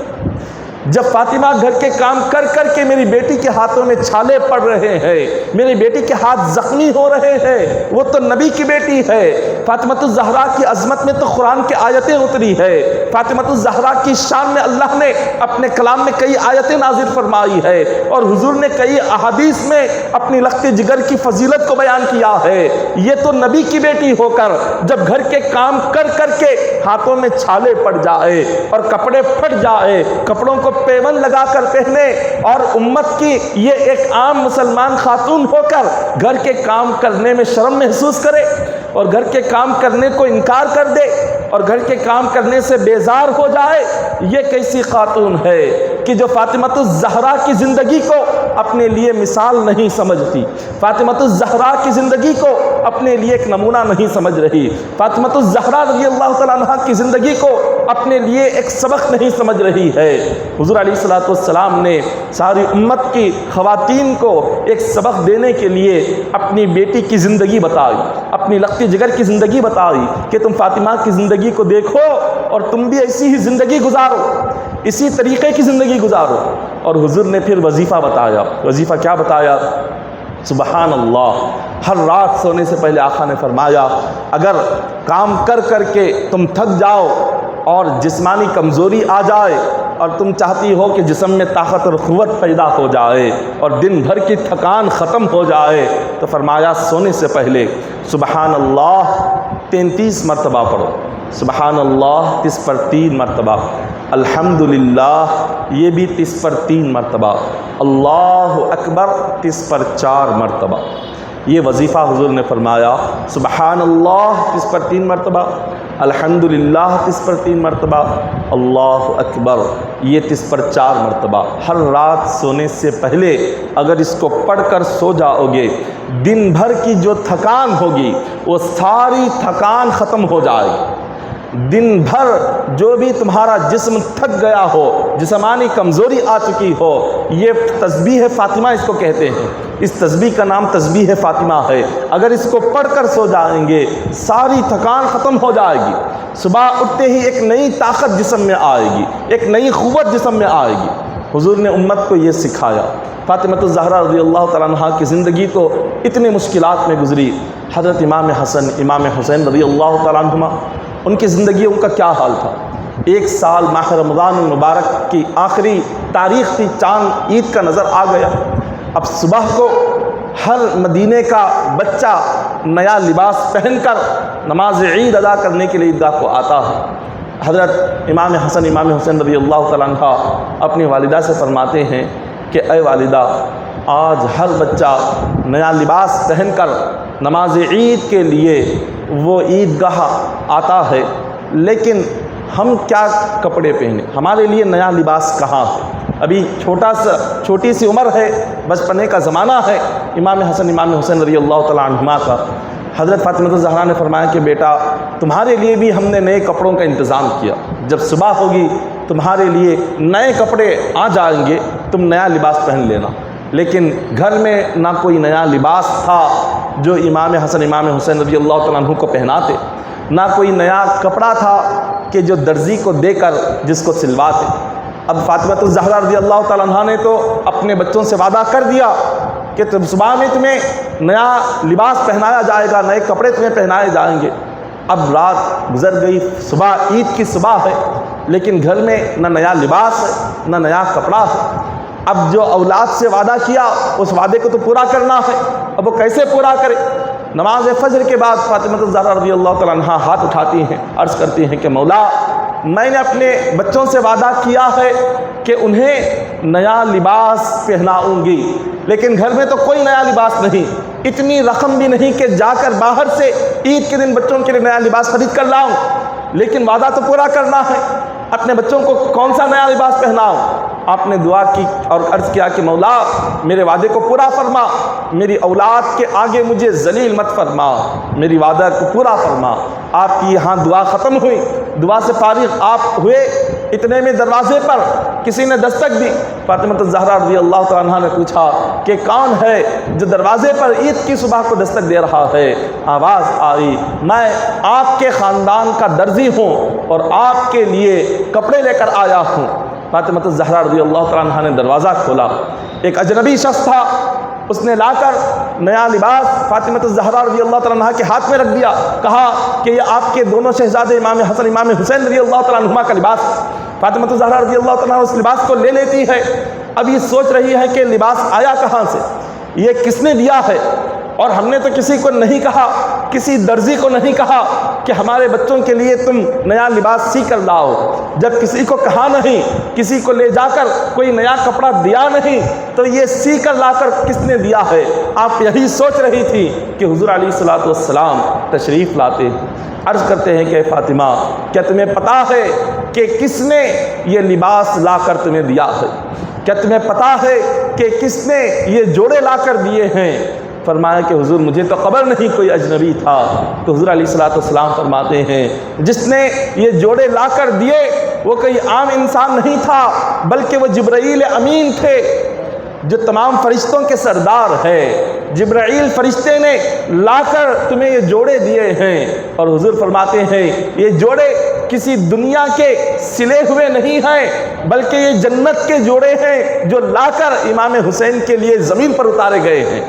جب فاطمہ گھر کے کام کر کر کے میری بیٹی کے ہاتھوں میں چھالے پڑ رہے ہیں، میری بیٹی کے ہاتھ زخمی ہو رہے ہیں، وہ تو نبی کی بیٹی ہے۔ فاطمۃ الزہرا کی عظمت میں تو قرآن کی آیتیں اتری ہے، فاطمۃ الزہرا کی شان میں اللہ نے اپنے کلام میں کئی آیتیں نازل فرمائی ہے اور حضور نے کئی احادیث میں اپنی لخت جگر کی فضیلت کو بیان کیا ہے۔ یہ تو نبی کی بیٹی ہو کر جب گھر کے کام کر کر کے ہاتھوں میں چھالے پڑ جائے اور کپڑے پھٹ جائے، کپڑوں کو پیون لگا کر پہنے اور امت کی یہ ایک عام مسلمان خاتون ہو کر گھر کے کام کرنے میں شرم محسوس کرے اور گھر کے کام کرنے کو انکار کر دے اور گھر کے کام کرنے سے بیزار ہو جائے، یہ کیسی خاتون ہے کہ جو فاطمۃ الزہرا کی زندگی کو اپنے لیے مثال نہیں سمجھتی، فاطمۃ الزہرا کی زندگی کو اپنے لیے ایک نمونہ نہیں سمجھ رہی، فاطمۃ الزہرا رضی اللہ تعالیٰ عنہ کی زندگی کو اپنے لیے ایک سبق نہیں سمجھ رہی ہے۔ حضور علیہ الصلوۃ والسلام نے ساری امت کی خواتین کو ایک سبق دینے کے لیے اپنی بیٹی کی زندگی بتائی، اپنی لخت جگر کی زندگی بتائی کہ تم فاطمہ کی زندگی کو دیکھو اور تم بھی ایسی ہی زندگی گزارو، اسی طریقے کی زندگی گزارو۔ اور حضور نے پھر وظیفہ بتایا۔ وظیفہ کیا بتایا؟ سبحان اللہ، ہر رات سونے سے پہلے آقا نے فرمایا اگر کام کر کر کے تم تھک جاؤ اور جسمانی کمزوری آ جائے اور تم چاہتی ہو کہ جسم میں طاقت اور قوت پیدا ہو جائے اور دن بھر کی تھکان ختم ہو جائے تو فرمایا سونے سے پہلے سبحان اللہ 33 مرتبہ پڑھو، سبحان اللہ 30 پر 3 مرتبہ، الحمدللہ یہ بھی 30 پر 3 مرتبہ، اللہ اکبر 30 پر 4 مرتبہ۔ یہ وظیفہ حضور نے فرمایا سبحان اللہ 30 پر 3 مرتبہ، الحمدللہ 30 پر 3 مرتبہ، اللہ اکبر یہ 30 پر 4 مرتبہ۔ ہر رات سونے سے پہلے اگر اس کو پڑھ کر سو جاؤ گے، دن بھر کی جو تھکان ہوگی وہ ساری تھکان ختم ہو جائے گی۔ دن بھر جو بھی تمہارا جسم تھک گیا ہو، جسمانی کمزوری آ چکی ہو، یہ تسبیح فاطمہ اس کو کہتے ہیں، اس تسبیح کا نام تسبیح فاطمہ ہے۔ اگر اس کو پڑھ کر سو جائیں گے ساری تھکان ختم ہو جائے گی، صبح اٹھتے ہی ایک نئی طاقت جسم میں آئے گی، ایک نئی قوت جسم میں آئے گی۔ حضور نے امت کو یہ سکھایا۔ فاطمۃ الزہرا رضی اللہ تعالیٰ عنہ کی زندگی تو اتنی مشکلات میں گزری، حضرت امام حسن امام حسین رضی اللہ تعالیٰ عنہما ان کی زندگی ان کا کیا حال تھا؟ ایک سال ماہ رمضان المبارک کی آخری تاریخ تھی، چاند عید کا نظر آ گیا۔ اب صبح کو ہر مدینے کا بچہ نیا لباس پہن کر نماز عید ادا کرنے کے لیے عیدگاہ کو آتا ہے۔ حضرت امام حسن امام حسین رضی اللہ تعالیٰ عنہ اپنی والدہ سے فرماتے ہیں کہ اے والدہ، آج ہر بچہ نیا لباس پہن کر نماز عید کے لیے وہ عیدگاہ آتا ہے، لیکن ہم کیا کپڑے پہنے، ہمارے لیے نیا لباس کہاں ہے؟ ابھی چھوٹی سی عمر ہے، بچپنے کا زمانہ ہے امام حسن امام حسین رضی اللہ تعالیٰ عنہما کا۔ حضرت فاطمہ الزہرا نے فرمایا کہ بیٹا، تمہارے لیے بھی ہم نے نئے کپڑوں کا انتظام کیا، جب صبح ہوگی تمہارے لیے نئے کپڑے آ جائیں گے، تم نیا لباس پہن لینا۔ لیکن گھر میں نہ کوئی نیا لباس تھا جو امام حسن امام حسین رضی اللہ تعالیٰ عنہ کو پہناتے، نہ کوئی نیا کپڑا تھا کہ جو درزی کو دے کر جس کو سلواتے۔ اب فاطمہ الزہرا رضی اللہ تعالیٰ عنہ نے تو اپنے بچوں سے وعدہ کر دیا کہ صبح میں تمہیں نیا لباس پہنایا جائے گا، نئے کپڑے تمہیں پہنائے جائیں گے۔ اب رات گزر گئی، صبح عید کی صبح ہے، لیکن گھر میں نہ نیا لباس ہے نہ نیا کپڑا ہے۔ اب جو اولاد سے وعدہ کیا اس وعدے کو تو پورا کرنا ہے، اب وہ کیسے پورا کرے؟ نماز فجر کے بعد فاطمہ الزہرا رضی اللہ تعالیٰ عنہ ہاتھ اٹھاتی ہیں، عرض کرتی ہیں کہ مولا، میں نے اپنے بچوں سے وعدہ کیا ہے کہ انہیں نیا لباس پہناؤں گی، لیکن گھر میں تو کوئی نیا لباس نہیں، اتنی رقم بھی نہیں کہ جا کر باہر سے عید کے دن بچوں کے لیے نیا لباس خرید کر لاؤں، لیکن وعدہ تو پورا کرنا ہے، اپنے بچوں کو کون سا نیا لباس پہناؤں؟ آپ نے دعا کی اور عرض کیا کہ مولا، میرے وعدے کو پورا فرما، میری اولاد کے آگے مجھے ذلیل مت فرما، میری وعدہ کو پورا فرما۔ آپ کی یہاں دعا ختم ہوئی، دعا سے فارغ آپ ہوئے، اتنے میں دروازے پر کسی نے دستک دی۔ فاطمہ الزہرا رضی اللہ تعالیٰ عنہ نے پوچھا کہ کون ہے جو دروازے پر عید کی صبح کو دستک دے رہا ہے؟ آواز آئی، میں آپ کے خاندان کا درزی ہوں اور آپ کے لیے کپڑے لے کر آیا ہوں۔ فاطمہ الزہرا رضی اللہ تعالیٰ عنہ نے دروازہ کھولا، ایک اجنبی شخص تھا، اس نے لا کر نیا لباس فاطمہ الزہرا رضی اللہ تعالیٰ عنہ کے ہاتھ میں رکھ دیا، کہا کہ یہ آپ کے دونوں شہزادے امام حسن امام حسین رضی اللہ تعالیٰ عنہما کا لباس۔ فاطمہ الزہرا رضی اللہ تعالیٰ عنہ اس لباس کو لے لیتی ہے، اب یہ سوچ رہی ہے کہ لباس آیا کہاں سے، یہ کس نے دیا ہے؟ اور ہم نے تو کسی کو نہیں کہا، کسی درزی کو نہیں کہا کہ ہمارے بچوں کے لیے تم نیا لباس سی کر لاؤ۔ جب کسی کو کہا نہیں، کسی کو لے جا کر کوئی نیا کپڑا دیا نہیں، تو یہ سی کر لا کر کس نے دیا ہے؟ آپ یہی سوچ رہی تھی کہ حضور علیہ الصلوۃ والسلام تشریف لاتے۔ عرض کرتے ہیں کہ فاطمہ، کیا تمہیں پتہ ہے کہ کس نے یہ لباس لا کر تمہیں دیا ہے؟ کیا تمہیں پتہ ہے کہ کس نے یہ جوڑے لا کر دیے ہیں؟ فرمایا کہ حضور مجھے تو خبر نہیں، کوئی اجنبی تھا۔ تو حضور علیہ الصلوۃ والسلام فرماتے ہیں جس نے یہ جوڑے لا کر دیے وہ کوئی عام انسان نہیں تھا، بلکہ وہ جبرائیل امین تھے جو تمام فرشتوں کے سردار ہے۔ جبرائیل فرشتے نے لا کر تمہیں یہ جوڑے دیے ہیں، اور حضور فرماتے ہیں یہ جوڑے کسی دنیا کے سلے ہوئے نہیں ہیں، بلکہ یہ جنت کے جوڑے ہیں جو لا کر امام حسین کے لیے زمین پر اتارے گئے ہیں،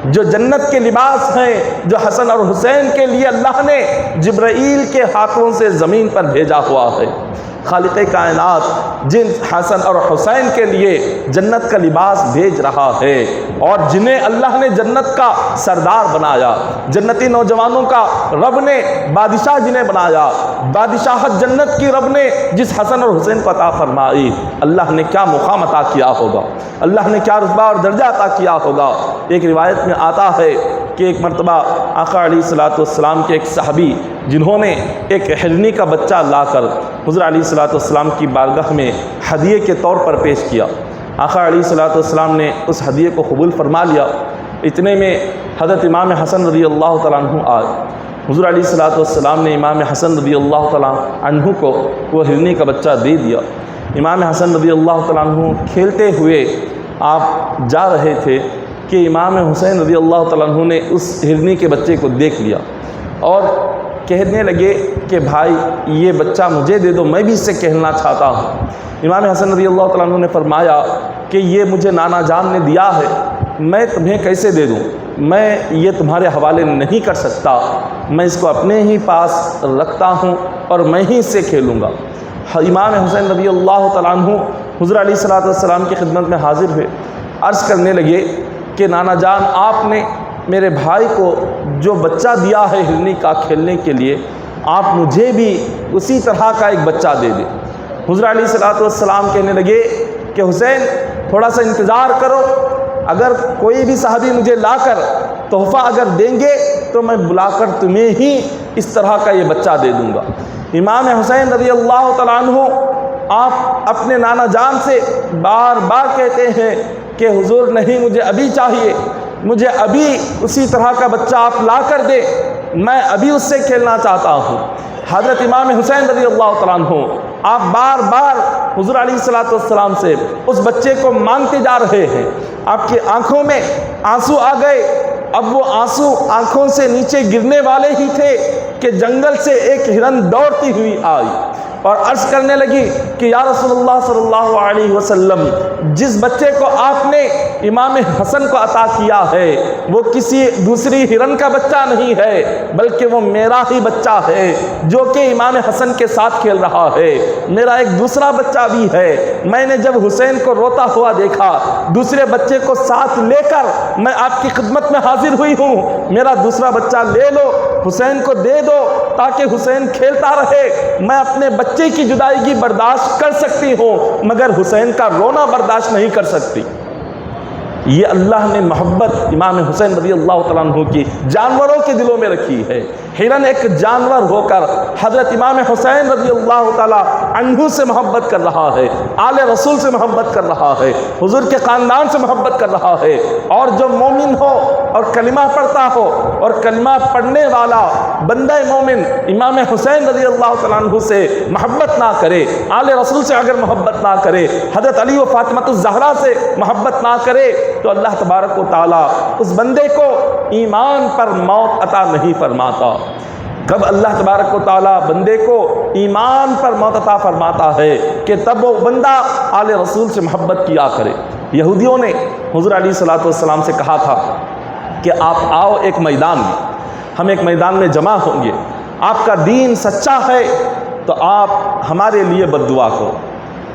جو جنت کے لباس ہیں، جو حسن اور حسین کے لیے اللہ نے جبرائیل کے ہاتھوں سے زمین پر بھیجا ہوا ہے۔ خالق کائنات جن حسن اور حسین کے لیے جنت کا لباس بھیج رہا ہے، اور جنہیں اللہ نے جنت کا سردار بنایا، جنتی نوجوانوں کا رب نے بادشاہ جنہیں بنایا، بادشاہت جنت کی رب نے جس حسن اور حسین کو عطا فرمائی، اللہ نے کیا مقام عطا کیا ہوگا، اللہ نے کیا رتبہ اور درجہ عطا کیا ہوگا۔ ایک روایت میں آتا ہے کہ ایک مرتبہ آقا علیہ الصلوۃ والسلام کے ایک صحابی جنہوں نے ایک ہرنی کا بچہ لا کر حضور علیہ الصلوۃ والسلام کی بارگاہ میں ہدیے کے طور پر پیش کیا، آقا علیہ الصلوۃ والسلام نے اس ہدیے کو قبول فرما لیا۔ اتنے میں حضرت امام حسن رضی اللہ تعالیٰ عنہ آئے، حضور علیہ الصلوۃ والسلام نے امام حسن رضی اللہ تعالیٰ عنہ کو وہ ہرنی کا بچہ دے دیا۔ امام حسن رضی اللہ تعالیٰ عنہ کھیلتے ہوئے آپ جا رہے تھے کہ امام حسین رضی اللہ تعالیٰ عنہ نے اس ہرنی کے بچے کو دیکھ لیا اور کہنے لگے کہ بھائی یہ بچہ مجھے دے دو، میں بھی اس سے کھیلنا چاہتا ہوں۔ امام حسن رضی اللہ تعالیٰ عنہ نے فرمایا کہ یہ مجھے نانا جان نے دیا ہے، میں تمہیں کیسے دے دوں، میں یہ تمہارے حوالے نہیں کر سکتا، میں اس کو اپنے ہی پاس رکھتا ہوں اور میں ہی اس سے کھیلوں گا۔ امام حسین رضی اللہ تعالیٰ عنہ حضور علیہ الصلوۃ والسلام کی خدمت میں حاضر ہوئے، عرض کرنے لگے کہ نانا جان آپ نے میرے بھائی کو جو بچہ دیا ہے ہرنی کا کھیلنے کے لیے، آپ مجھے بھی اسی طرح کا ایک بچہ دے دیں۔ حضور علیہ الصلوۃ والسلام کہنے لگے کہ حسین تھوڑا سا انتظار کرو، اگر کوئی بھی صحابی مجھے لا کر تحفہ اگر دیں گے تو میں بلا کر تمہیں ہی اس طرح کا یہ بچہ دے دوں گا۔ امام حسین رضی اللہ تعالیٰ عنہ آپ اپنے نانا جان سے بار بار کہتے ہیں کہ حضور نہیں، مجھے ابھی چاہیے، مجھے ابھی اسی طرح کا بچہ آپ لا کر دے، میں ابھی اس سے کھیلنا چاہتا ہوں۔ حضرت امام حسین رضی اللہ تعالیٰ عنہ آپ بار بار حضور علیہ الصلوۃ والسلام سے اس بچے کو مانگتے جا رہے ہیں، آپ کی آنکھوں میں آنسو آ گئے۔ اب وہ آنسو آنکھوں سے نیچے گرنے والے ہی تھے کہ جنگل سے ایک ہرن دوڑتی ہوئی آئی اور عرض کرنے لگی کہ یا رسول اللہ صلی اللہ علیہ وسلم، جس بچے کو آپ نے امام حسن کو عطا کیا ہے وہ کسی دوسری ہرن کا بچہ نہیں ہے، بلکہ وہ میرا ہی بچہ ہے جو کہ امام حسن کے ساتھ کھیل رہا ہے۔ میرا ایک دوسرا بچہ بھی ہے، میں نے جب حسین کو روتا ہوا دیکھا، دوسرے بچے کو ساتھ لے کر میں آپ کی خدمت میں حاضر ہوئی ہوں، میرا دوسرا بچہ لے لو، حسین کو دے دو تاکہ حسین کھیلتا رہے۔ میں اپنے بچے کی جدائیگی برداشت کر سکتی ہوں مگر حسین کا رونا برداشت نہیں کر سکتی۔ یہ اللہ نے محبت امام حسین رضی اللہ تعالیٰ عنہ کی جانوروں کے دلوں میں رکھی ہے۔ ہرن ایک جانور ہو کر حضرت امام حسین رضی اللہ تعالیٰ عنہ سے محبت کر رہا ہے، آل رسول سے محبت کر رہا ہے، حضور کے خاندان سے محبت کر رہا ہے۔ اور جو مومن ہو اور کلمہ پڑھتا ہو اور کلمہ پڑھنے والا بندہ مومن امام حسین رضی اللہ تعالیٰ عنہ سے محبت نہ کرے، آل رسول سے اگر محبت نہ کرے، حضرت علی و فاطمہ الزہرا سے محبت نہ کرے، تو اللہ تبارک و تعالیٰ اس بندے کو ایمان پر موت عطا نہیں فرماتا۔ کب اللہ تبارک و تعالیٰ بندے کو ایمان پر موت عطا فرماتا ہے کہ تب وہ بندہ آل رسول سے محبت کیا کرے۔ یہودیوں نے حضور علیہ الصلوۃ والسلام سے کہا تھا کہ آپ آؤ ایک میدان میں، ہم ایک میدان میں جمع ہوں گے، آپ کا دین سچا ہے تو آپ ہمارے لیے بد دعا کرو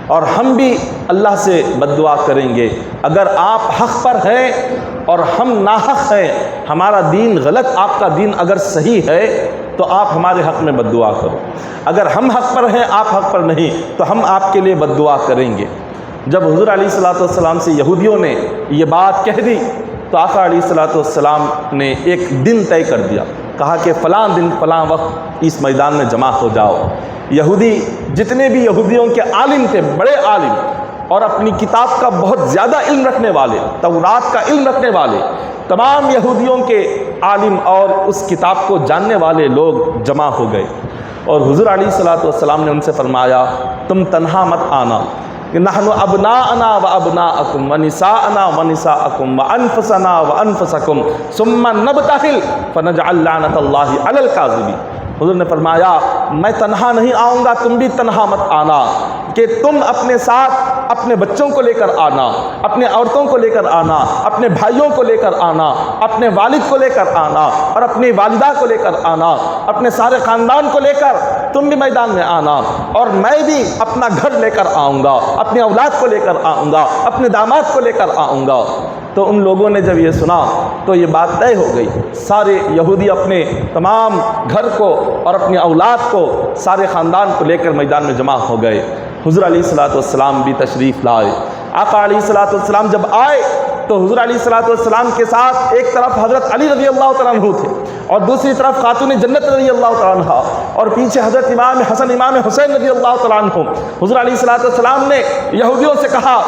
اور ہم بھی اللہ سے بد دعا کریں گے۔ اگر آپ حق پر ہیں اور ہم ناحق ہیں، ہمارا دین غلط، آپ کا دین اگر صحیح ہے تو آپ ہمارے حق میں بد دعا کرو، اگر ہم حق پر ہیں آپ حق پر نہیں تو ہم آپ کے لیے بد دعا کریں گے۔ جب حضور علیہ الصلوۃ والسلام سے یہودیوں نے یہ بات کہہ دی تو آقا علیہ الصلوۃ والسلام نے ایک دن طے کر دیا، کہا کہ فلاں دن فلاں وقت اس میدان میں جمع ہو جاؤ۔ یہودی جتنے بھی یہودیوں کے عالم تھے، بڑے عالم اور اپنی کتاب کا بہت زیادہ علم رکھنے والے، تورات کا علم رکھنے والے، تمام یہودیوں کے عالم اور اس کتاب کو جاننے والے لوگ جمع ہو گئے اور حضور علیہ الصلوۃ والسلام نے ان سے فرمایا تم تنہا مت آنا، کہ نحن ابناءنا و ابناءکم و نساءنا و نساءکم و انفسنا و انفسکم ثم نبتہل فنجعل لعنت اللہ علی الکاذبین۔ حضور نے فرمایا میں تنہا نہیں آؤں گا، تم بھی تنہا مت آنا، کہ تم اپنے ساتھ اپنے بچوں کو لے کر آنا، اپنے عورتوں کو لے کر آنا، اپنے بھائیوں کو لے کر آنا، اپنے والد کو لے کر آنا اور اپنی والدہ کو لے کر آنا، اپنے سارے خاندان کو لے کر تم بھی میدان میں آنا، اور میں بھی اپنا گھر لے کر آؤں گا، اپنی اولاد کو لے کر آؤں گا، اپنے داماد کو لے کر آؤں گا۔ تو ان لوگوں نے جب یہ سنا تو یہ بات طے ہو گئی، سارے یہودی اپنے تمام گھر کو اور اپنی اولاد کو، سارے خاندان کو لے کر میدان میں جمع ہو گئے۔ حضور علیہ الصلوۃ والسلام بھی تشریف لائے۔ آقا علیہ الصلوۃ والسلام جب آئے تو حضور علیہ الصلوۃ والسلام کے ساتھ ایک طرف حضرت علی رضی اللہ تعالیٰ عنہ تھے اور دوسری طرف خاتون جنت رضی اللہ تعالیٰ عنہ، اور پیچھے حضرت امام حسن امام حسین رضی اللہ تعالیٰ عنہ۔ حضور علیہ الصلوۃ والسلام نے یہودیوں سے کہا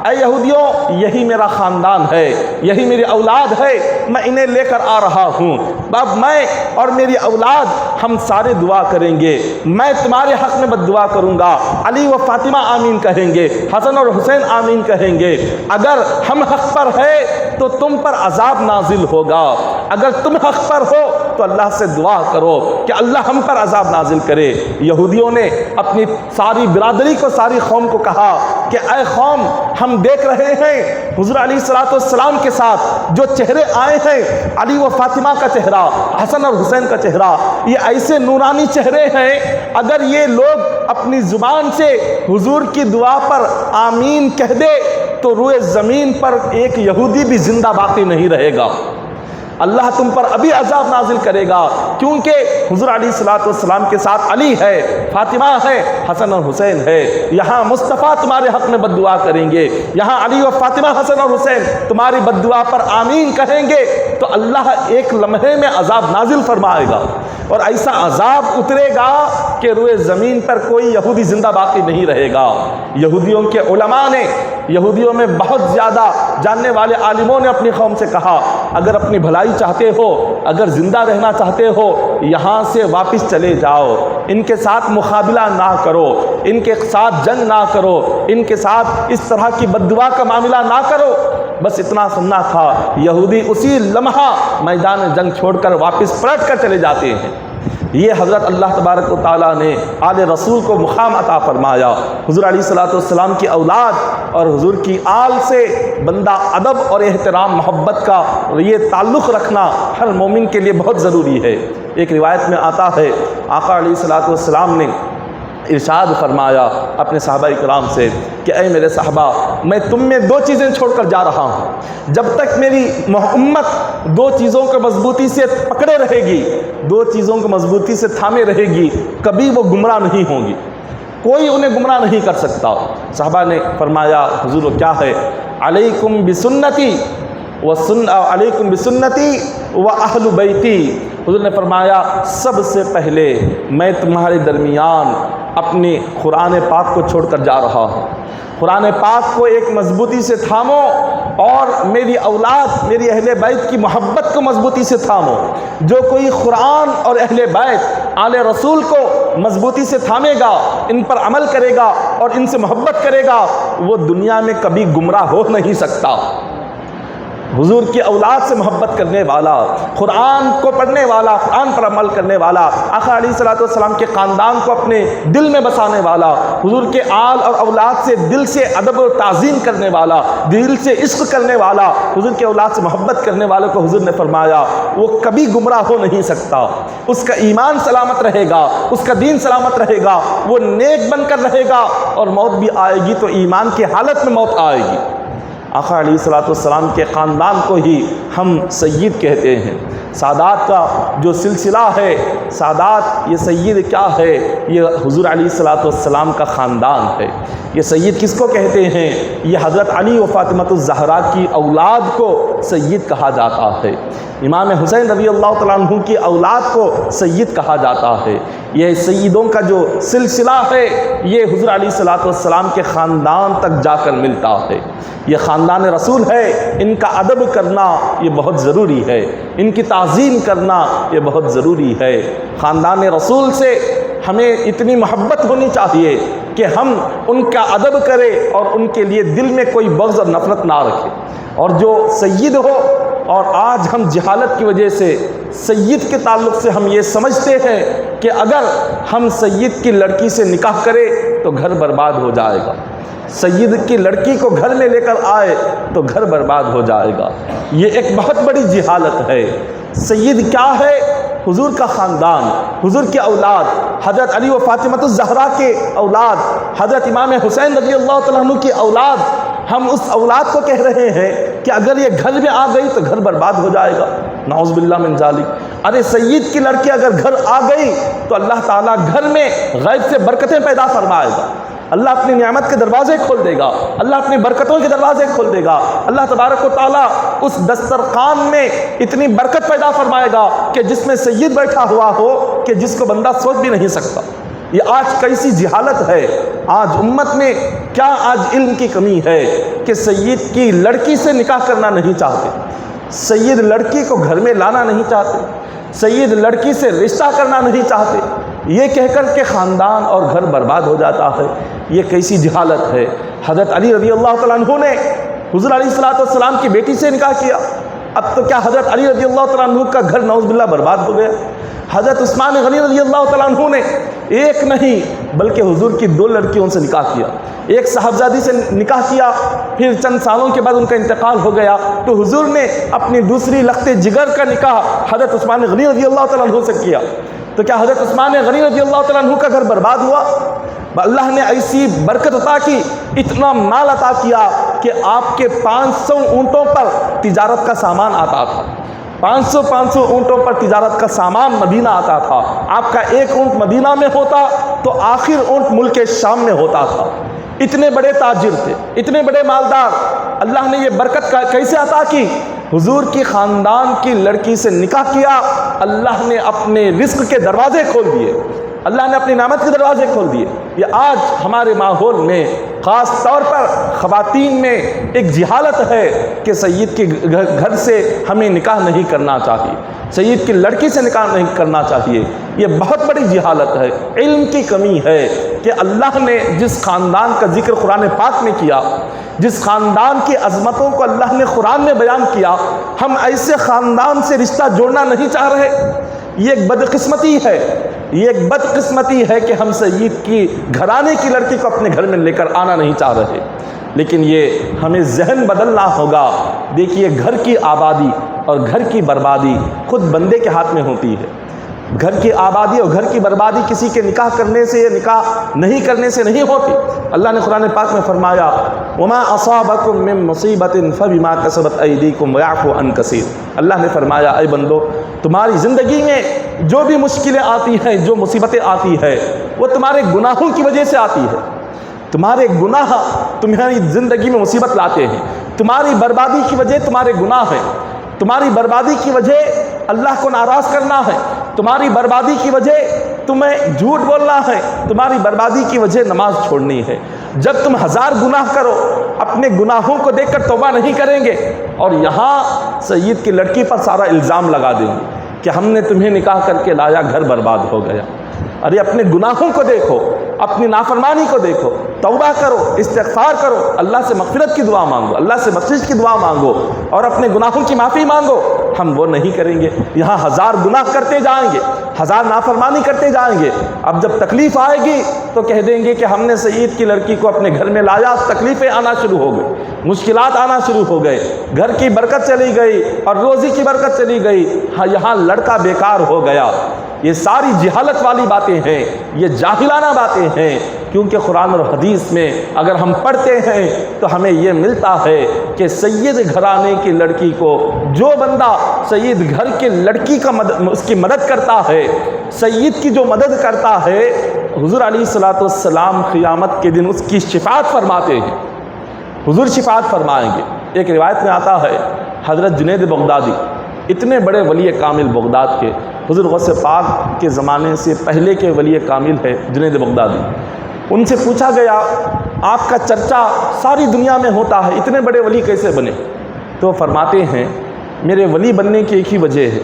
اے یہودیوں، یہی میرا خاندان ہے، یہی میری اولاد ہے، میں انہیں لے کر آ رہا ہوں، اب میں اور میری اولاد ہم سارے دعا کریں گے، میں تمہارے حق میں بد دعا کروں گا، علی و فاطمہ آمین کہیں گے، حسن اور حسین آمین کہیں گے، اگر ہم حق پر ہے تو تم پر عذاب نازل ہوگا، اگر تم حق پر ہو تو اللہ سے دعا کرو کہ اللہ ہم پر عذاب نازل کرے۔ یہودیوں نے اپنی ساری برادری کو، ساری قوم کو کہا کہ اے قوم، ہم دیکھ رہے ہیں حضور علیہ الصلوۃ والسلام کے ساتھ جو چہرے آئے ہیں، علی و فاطمہ کا چہرہ، حسن اور حسین کا چہرہ، یہ ایسے نورانی چہرے ہیں، اگر یہ لوگ اپنی زبان سے حضور کی دعا پر آمین کہہ دے تو روئے زمین پر ایک یہودی بھی زندہ باقی نہیں رہے گا۔ اللہ تم پر ابھی عذاب نازل کرے گا، کیونکہ حضور علیہ الصلوۃ والسلام کے ساتھ علی ہے، فاطمہ ہے، حسن اور حسین ہے۔ یہاں مصطفیٰ تمہارے حق میں بد دعا کریں گے، یہاں علی و فاطمہ، حسن اور حسین تمہاری بد دعا پر آمین کہیں گے تو اللہ ایک لمحے میں عذاب نازل فرمائے گا، اور ایسا عذاب اترے گا کہ روئے زمین پر کوئی یہودی زندہ باقی نہیں رہے گا۔ یہودیوں کے علماء نے، یہودیوں میں بہت زیادہ جاننے والے عالموں نے اپنی قوم سے کہا، اگر اپنی بھلائی چاہتے ہو، اگر زندہ رہنا چاہتے ہو، یہاں سے واپس چلے جاؤ، ان کے ساتھ مقابلہ نہ کرو، ان کے ساتھ جنگ نہ کرو، ان کے ساتھ اس طرح کی بد دعا کا معاملہ نہ کرو۔ بس اتنا سننا تھا، یہودی اسی لمحہ میدان جنگ چھوڑ کر واپس پلٹ کر چلے جاتے ہیں۔ یہ حضرت اللہ تبارک و تعالیٰ نے آل رسول کو مقام عطا فرمایا۔ حضور علیہ الصلوۃ والسلام کی اولاد اور حضور کی آل سے بندہ ادب اور احترام، محبت کا یہ تعلق رکھنا ہر مومن کے لیے بہت ضروری ہے۔ ایک روایت میں آتا ہے، آقا علیہ الصلوۃ والسلام نے ارشاد فرمایا اپنے صحابہ کرام سے کہ اے میرے صحابہ، میں تم میں دو چیزیں چھوڑ کر جا رہا ہوں، جب تک میری امت دو چیزوں کو مضبوطی سے پکڑے رہے گی، دو چیزوں کو مضبوطی سے تھامے رہے گی، کبھی وہ گمراہ نہیں ہوں گی، کوئی انہیں گمراہ نہیں کر سکتا۔ صحابہ نے فرمایا حضور کیا ہے؟ علیکم بسنتی علیکم بسنتی و اہل بیتی۔ حضور نے فرمایا سب سے پہلے میں تمہارے درمیان اپنے قرآن پاک کو چھوڑ کر جا رہا ہوں، قرآن پاک کو ایک مضبوطی سے تھامو، اور میری اولاد، میری اہل بیت کی محبت کو مضبوطی سے تھامو۔ جو کوئی قرآن اور اہل بیت، آل رسول کو مضبوطی سے تھامے گا، ان پر عمل کرے گا اور ان سے محبت کرے گا، وہ دنیا میں کبھی گمراہ ہو نہیں سکتا۔ حضور کی اولاد سے محبت کرنے والا، قرآن کو پڑھنے والا، قرآن پر عمل کرنے والا، آقا علیہ الصلوۃ والسلام کے خاندان کو اپنے دل میں بسانے والا، حضور کے آل اور اولاد سے دل سے ادب و تعظیم کرنے والا، دل سے عشق کرنے والا، حضور کے اولاد سے محبت کرنے والے کو حضور نے فرمایا وہ کبھی گمراہ ہو نہیں سکتا۔ اس کا ایمان سلامت رہے گا، اس کا دین سلامت رہے گا، وہ نیک بن کر رہے گا، اور موت بھی آئے گی تو ایمان کی حالت میں موت آئے گی۔ آقا علیہ الصلوۃ والسلام کے خاندان کو ہی ہم سید کہتے ہیں۔ سادات کا جو سلسلہ ہے، سادات یہ سید کیا ہے؟ یہ حضور علیہ الصلوۃ والسلام کا خاندان ہے۔ یہ سید کس کو کہتے ہیں؟ یہ حضرت علی و فاطمۃ الزہرا کی اولاد کو سید کہا جاتا ہے۔ امام حسین رضی اللہ تعالیٰ عنہ کی اولاد کو سید کہا جاتا ہے۔ یہ سیدوں کا جو سلسلہ ہے، یہ حضور علیہ الصلوۃ والسلام کے خاندان تک جا کر ملتا ہے۔ یہ خاندان رسول ہے، ان کا ادب کرنا یہ بہت ضروری ہے، ان کی تعظیم کرنا یہ بہت ضروری ہے۔ خاندان رسول سے ہمیں اتنی محبت ہونی چاہیے کہ ہم ان کا ادب کریں اور ان کے لیے دل میں کوئی بغض اور نفرت نہ رکھیں۔ اور جو سید ہو، اور آج ہم جہالت کی وجہ سے سید کے تعلق سے ہم یہ سمجھتے ہیں کہ اگر ہم سید کی لڑکی سے نکاح کریں تو گھر برباد ہو جائے گا، سید کی لڑکی کو گھر میں لے کر آئے تو گھر برباد ہو جائے گا۔ یہ ایک بہت بڑی جہالت ہے۔ سید کیا ہے؟ حضور کا خاندان، حضور کی اولاد، حضرت علی و فاطمۃ الزہرا کے اولاد، حضرت امام حسین رضی اللہ تعالیٰ عنہ کی اولاد۔ ہم اس اولاد کو کہہ رہے ہیں کہ اگر یہ گھر میں آ گئی تو گھر برباد ہو جائے گا، نعوذ باللہ من ذالک۔ ارے سید کی لڑکی اگر گھر آ گئی تو اللہ تعالیٰ گھر میں غیب سے برکتیں پیدا فرمائے گا، اللہ اپنی نعمت کے دروازے کھول دے گا، اللہ اپنی برکتوں کے دروازے کھول دے گا۔ اللہ تبارک و تعالیٰ اس دسترخوان میں اتنی برکت پیدا فرمائے گا کہ جس میں سید بیٹھا ہوا ہو کہ جس کو بندہ سوچ بھی نہیں سکتا۔ یہ آج کیسی جہالت ہے، آج امت میں کیا آج علم کی کمی ہے کہ سید کی لڑکی سے نکاح کرنا نہیں چاہتے، سید لڑکی کو گھر میں لانا نہیں چاہتے، سید لڑکی سے رشتہ کرنا نہیں چاہتے، یہ کہہ کر کے خاندان اور گھر برباد ہو جاتا ہے۔ یہ کیسی جہالت ہے۔ حضرت علی رضی اللہ تعالیٰ عنہ نے حضور علیہ الصلوۃ والسلام کی بیٹی سے نکاح کیا، اب تو کیا حضرت علی رضی اللہ تعالیٰ عنہ کا گھر نعوذ باللہ برباد ہو گیا؟ حضرت عثمان غنی رضی اللہ تعالیٰ عنہ نے ایک نہیں بلکہ حضور کی 2 لڑکیوں سے نکاح کیا. ایک صاحبزادی سے نکاح کیا، پھر چند سالوں کے بعد ان کا انتقال ہو گیا تو حضور نے اپنی دوسری لخت جگر کا نکاح حضرت عثمان غنی رضی اللہ تعالیٰ عنہ سے کیا. تو کیا حضرت عثمان غنی رضی اللہ تعالیٰ عنہ کا گھر برباد ہوا؟ اللہ نے ایسی برکت عطا کی، اتنا مال عطا کیا کہ آپ کے 500 اونٹوں پر تجارت کا سامان آتا تھا. 500 اونٹوں پر تجارت کا سامان مدینہ آتا تھا. آپ کا ایک اونٹ مدینہ میں ہوتا تو آخر اونٹ ملک شام میں ہوتا تھا. اتنے بڑے تاجر تھے، اتنے بڑے مالدار. اللہ نے یہ برکت کیسے عطا کی؟ حضور کی خاندان کی لڑکی سے نکاح کیا، اللہ نے اپنے رزق کے دروازے کھول دیے، اللہ نے اپنی نعمت کے دروازے کھول دیے. یہ آج ہمارے ماحول میں خاص طور پر خواتین میں ایک جہالت ہے کہ سید کے گھر سے ہمیں نکاح نہیں کرنا چاہیے، سید کی لڑکی سے نکاح نہیں کرنا چاہیے. یہ بہت بڑی جہالت ہے، علم کی کمی ہے کہ اللہ نے جس خاندان کا ذکر قرآن پاک میں کیا، جس خاندان کی عظمتوں کو اللہ نے قرآن میں بیان کیا، ہم ایسے خاندان سے رشتہ جوڑنا نہیں چاہ رہے. یہ ایک بدقسمتی ہے، یہ ایک بدقسمتی ہے کہ ہم سید کی گھرانے کی لڑکی کو اپنے گھر میں لے کر آنا نہیں چاہ رہے. لیکن یہ ہمیں ذہن بدلنا ہوگا. دیکھیے، گھر کی آبادی اور گھر کی بربادی خود بندے کے ہاتھ میں ہوتی ہے. گھر کی آبادی اور گھر کی بربادی کسی کے نکاح کرنے سے یا نکاح نہیں کرنے سے نہیں ہوتی. اللہ نے قرآن پاک میں فرمایا وما اصابکم من مصیبت فبما کسبت ایدیکم ویعفو عن کثیر. اللہ نے فرمایا اے بندو، تمہاری زندگی میں جو بھی مشکلیں آتی ہیں، جو مصیبتیں آتی ہیں، وہ تمہارے گناہوں کی وجہ سے آتی ہے. تمہارے گناہ تمہاری زندگی میں مصیبت لاتے ہیں. تمہاری بربادی کی وجہ تمہارے گناہ ہیں. تمہاری بربادی کی وجہ اللہ کو ناراض کرنا ہے. تمہاری بربادی کی وجہ تمہیں جھوٹ بولنا ہے. تمہاری بربادی کی وجہ نماز چھوڑنی ہے. جب تم 1000 گناہ کرو، اپنے گناہوں کو دیکھ کر توبہ نہیں کریں گے اور یہاں سید کی لڑکی پر سارا الزام لگا دیں گے کہ ہم نے تمہیں نکاح کر کے لایا، گھر برباد ہو گیا. ارے اپنے گناہوں کو دیکھو، اپنی نافرمانی کو دیکھو، توبہ کرو، استغفار کرو، اللہ سے مغفرت کی دعا مانگو، اللہ سے بخشش کی دعا مانگو اور اپنے گناہوں کی معافی مانگو. ہم وہ نہیں کریں گے. یہاں 1000 گناہ کرتے جائیں گے، 1000 نافرمانی کرتے جائیں گے. اب جب تکلیف آئے گی تو کہہ دیں گے کہ ہم نے سید کی لڑکی کو اپنے گھر میں لایا، تکلیفیں آنا شروع ہو گئی، مشکلات آنا شروع ہو گئے، گھر کی برکت چلی گئی اور روزی کی برکت چلی گئی. ہاں، یہاں لڑکا بیکار ہو گیا. یہ ساری جہالت والی باتیں ہیں، یہ جاہلانہ باتیں ہیں. کیونکہ قرآن اور حدیث میں اگر ہم پڑھتے ہیں تو ہمیں یہ ملتا ہے کہ سید گھرانے کی لڑکی کو جو بندہ سید گھر کے لڑکی کا اس کی مدد کرتا ہے، سید کی جو مدد کرتا ہے، حضور علیہ الصلوۃ والسلام قیامت کے دن اس کی شفاعت فرماتے ہیں. حضور شفاعت فرمائیں گے. ایک روایت میں آتا ہے حضرت جنید بغدادی، اتنے بڑے ولی کامل بغداد کے، حضور غوث پاک کے زمانے سے پہلے کے ولی کامل ہے جنید بغدادی. ان سے پوچھا گیا آپ کا چرچا ساری دنیا میں ہوتا ہے، اتنے بڑے ولی کیسے بنے؟ تو فرماتے ہیں میرے ولی بننے کی ایک ہی وجہ ہے.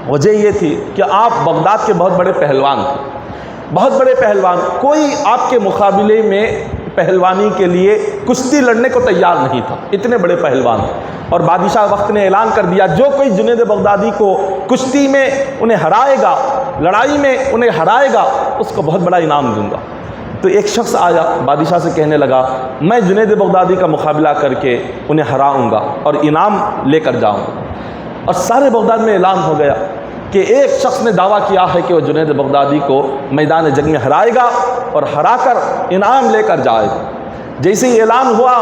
وجہ یہ تھی کہ آپ بغداد کے بہت بڑے پہلوان تھے، بہت بڑے پہلوان. کوئی آپ کے مقابلے میں پہلوانی کے لیے کشتی لڑنے کو تیار نہیں تھا، اتنے بڑے پہلوان. اور بادشاہ وقت نے اعلان کر دیا جو کوئی جنید بغدادی کو کشتی میں انہیں ہرائے گا، لڑائی میں انہیں ہرائے گا، اس کو بہت بڑا انعام دوں گا. تو ایک شخص آیا بادشاہ سے کہنے لگا میں جنید بغدادی کا مقابلہ کر کے انہیں ہراؤں گا اور انعام لے کر جاؤں گا. اور سارے بغداد میں اعلان ہو گیا کہ ایک شخص نے دعویٰ کیا ہے کہ وہ جنید بغدادی کو میدان جنگ میں ہرائے گا اور ہرا کر انعام لے کر جائے گا. جیسے ہی اعلان ہوا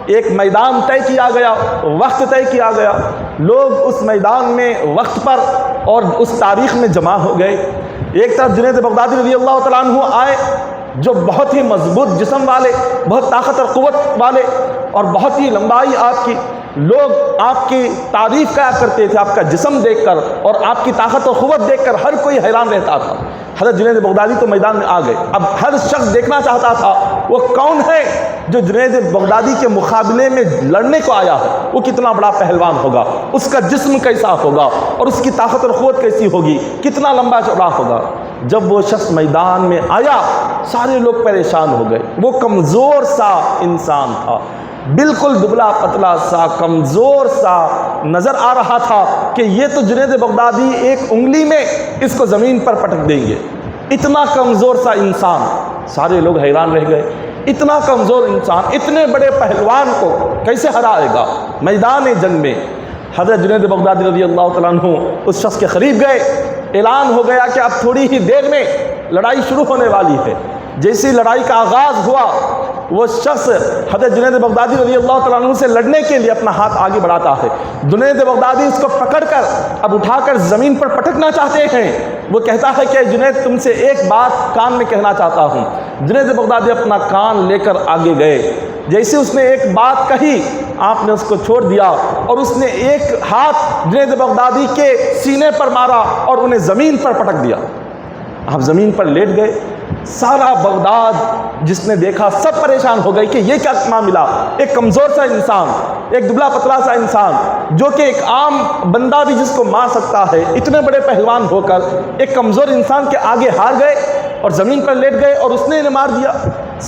ایک میدان طے کیا گیا، وقت طے کیا گیا. لوگ اس میدان میں وقت پر اور اس تاریخ میں جمع ہو گئے. ایک طرف جنید بغدادی رضی اللہ تعالیٰ عنہ آئے جو بہت ہی مضبوط جسم والے، بہت طاقت اور قوت والے اور بہت ہی لمبائی آپ کی. لوگ آپ کی تعریف کیا کرتے تھے، آپ کا جسم دیکھ کر اور آپ کی طاقت اور قوت دیکھ کر ہر کوئی حیران رہتا تھا. حضرت جنید بغدادی تو میدان میں آ گئے. اب ہر شخص دیکھنا چاہتا تھا وہ کون ہے جو جنید بغدادی کے مقابلے میں لڑنے کو آیا ہے، وہ کتنا بڑا پہلوان ہوگا، اس کا جسم کیسا ہوگا اور اس کی طاقت اور قوت کیسی ہوگی، کتنا لمبا چوڑا ہوگا. جب وہ شخص میدان میں آیا سارے لوگ پریشان ہو گئے. وہ کمزور سا انسان تھا، بالکل دبلا پتلا سا کمزور سا نظر آ رہا تھا کہ یہ تو جنید بغدادی ایک انگلی میں اس کو زمین پر پٹک دیں گے. اتنا کمزور سا انسان. سارے لوگ حیران رہ گئے. اتنا کمزور انسان اتنے بڑے پہلوان کو کیسے ہرائے گا میدان جنگ میں؟ حضرت جنید بغدادی رضی اللہ تعالیٰ عنہ اس شخص کے قریب گئے. اعلان ہو گیا کہ اب تھوڑی ہی دیر میں لڑائی شروع ہونے والی ہے. جیسی لڑائی کا آغاز ہوا وہ شخص حضرت جنید بغدادی رضی اللہ تعالیٰ عنہ سے لڑنے کے لیے اپنا ہاتھ آگے بڑھاتا ہے. جنید بغدادی اس کو پکڑ کر اب اٹھا کر زمین پر پٹکنا چاہتے ہیں. وہ کہتا ہے کہ جنید تم سے ایک بات کان میں کہنا چاہتا ہوں. جنید بغدادی اپنا کان لے کر آگے گئے. جیسے اس نے ایک بات کہی آپ نے اس کو چھوڑ دیا اور اس نے ایک ہاتھ جنید بغدادی کے سینے پر مارا اور انہیں زمین پر پٹک دیا. آپ زمین پر لیٹ گئے. سارا بغداد جس نے دیکھا سب پریشان ہو گئے کہ یہ کیا معاملہ. ایک کمزور سا انسان, ایک دبلا پتلا سا انسان جو کہ ایک عام بندہ بھی جس کو مار سکتا ہے, اتنے بڑے پہلوان ہو کر ایک کمزور انسان کے آگے ہار گئے اور زمین پر لیٹ گئے اور اس نے انہیں مار دیا.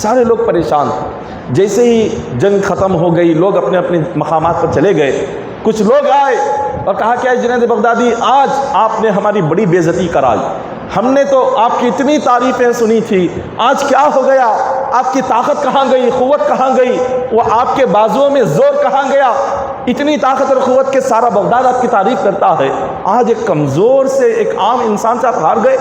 سارے لوگ پریشان. جیسے ہی جنگ ختم ہو گئی لوگ اپنے اپنے مقامات پر چلے گئے. کچھ لوگ آئے اور کہا کہ اے جنید بغدادی آج آپ نے ہماری بڑی بے عزتی کرائی. ہم نے تو آپ کی اتنی تعریفیں سنی تھی, آج کیا ہو گیا؟ آپ کی طاقت کہاں گئی؟ قوت کہاں گئی؟ وہ آپ کے بازوؤں میں زور کہاں گیا؟ اتنی طاقت اور قوت کے سارا بغداد آپ کی تعریف کرتا ہے. آج ایک کمزور سے ایک عام انسان سے آپ ہار گئے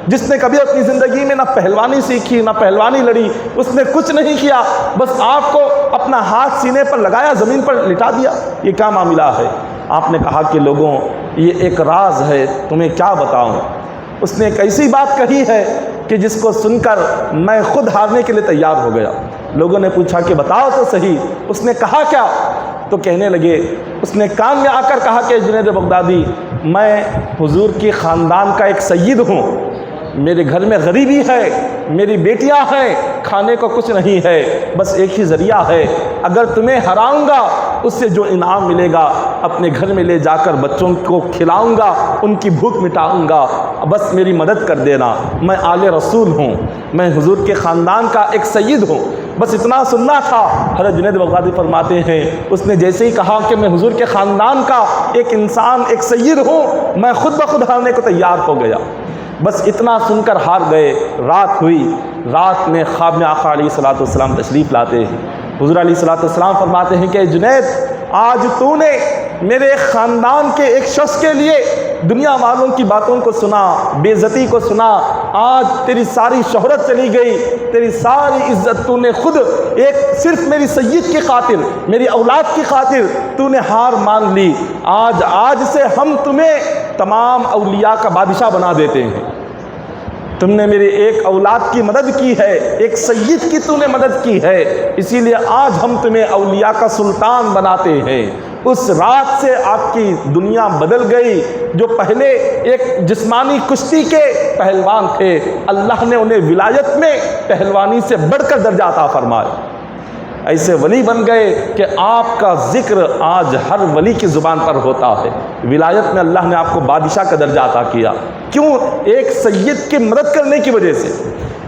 جس نے کبھی اپنی زندگی میں نہ پہلوانی سیکھی نہ پہلوانی لڑی. اس نے کچھ نہیں کیا, بس آپ کو اپنا ہاتھ سینے پر لگایا, زمین پر لٹا دیا. یہ کیا معاملہ ہے؟ آپ نے کہا کہ لوگوں یہ ایک راز ہے, تمہیں کیا بتاؤں. اس نے ایک ایسی بات کہی ہے کہ جس کو سن کر میں خود ہارنے کے لیے تیار ہو گیا. لوگوں نے پوچھا کہ بتاؤ تو صحیح. اس نے کہا کیا؟ تو کہنے لگے, اس نے کان میں آ کر کہا کہ جنید بغدادی میں حضور کی خاندان کا ایک سید ہوں, میرے گھر میں غریبی ہے, میری بیٹیاں ہیں, کھانے کو کچھ نہیں ہے, بس ایک ہی ذریعہ ہے, اگر تمہیں ہراؤں گا اس سے جو انعام ملے گا اپنے گھر میں لے جا کر بچوں کو کھلاؤں گا, ان کی بھوک مٹاؤں گا, بس میری مدد کر دینا. میں آل رسول ہوں, میں حضور کے خاندان کا ایک سید ہوں. بس اتنا سننا تھا. حضرت جنید بغدادی فرماتے ہیں اس نے جیسے ہی کہا کہ میں حضور کے خاندان کا ایک انسان ایک سید ہوں, میں خود بخود ہارنے کو تیار ہو گیا. بس اتنا سن کر ہار گئے. رات ہوئی. رات میں خواب میں آقا علیہ الصلوۃ والسلام تشریف لاتے ہیں. حضور علیہ الصلوۃ والسلام فرماتے ہیں کہ جنید آج تو نے میرے خاندان کے ایک شخص کے لیے دنیا والوں کی باتوں کو سنا, بے عزتی کو سنا, آج تیری ساری شہرت چلی گئی, تیری ساری عزت تو نے خود ایک صرف میری سید کی خاطر, میری اولاد کی خاطر تو نے ہار مان لی. آج سے ہم تمہیں تمام اولیاء کا بادشاہ بنا دیتے ہیں. تم نے میری ایک اولاد کی مدد کی ہے, ایک سید کی تو نے مدد کی ہے, اسی لیے آج ہم تمہیں اولیاء کا سلطان بناتے ہیں. اس رات سے آپ کی دنیا بدل گئی. جو پہلے ایک جسمانی کشتی کے پہلوان تھے, اللہ نے انہیں ولایت میں پہلوانی سے بڑھ کر درجہ عطا فرمایا. ایسے ولی بن گئے کہ آپ کا ذکر آج ہر ولی کی زبان پر ہوتا ہے. ولایت میں اللہ نے آپ کو بادشاہ کا درجہ عطا کیا. کیوں؟ ایک سید کی مدد کرنے کی وجہ سے.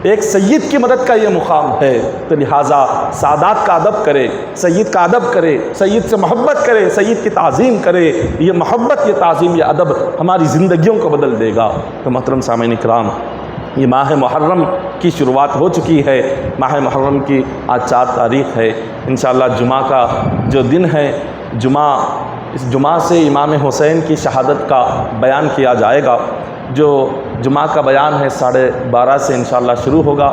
ایک سید کی مدد کا یہ مقام ہے. تو لہٰذا سادات کا ادب کرے, سید کا ادب کرے, سید سے محبت کرے, سید کی تعظیم کرے. یہ محبت, یہ تعظیم, یہ ادب ہماری زندگیوں کو بدل دے گا. تو محترم سامعین کرام, یہ ماہ محرم کی شروعات ہو چکی ہے. ماہ محرم کی آج 4 تاریخ ہے. انشاءاللہ جمعہ کا جو دن ہے, اس جمعہ سے امام حسین کی شہادت کا بیان کیا جائے گا. جو جمعہ کا بیان ہے 12:30 سے انشاءاللہ شروع ہوگا.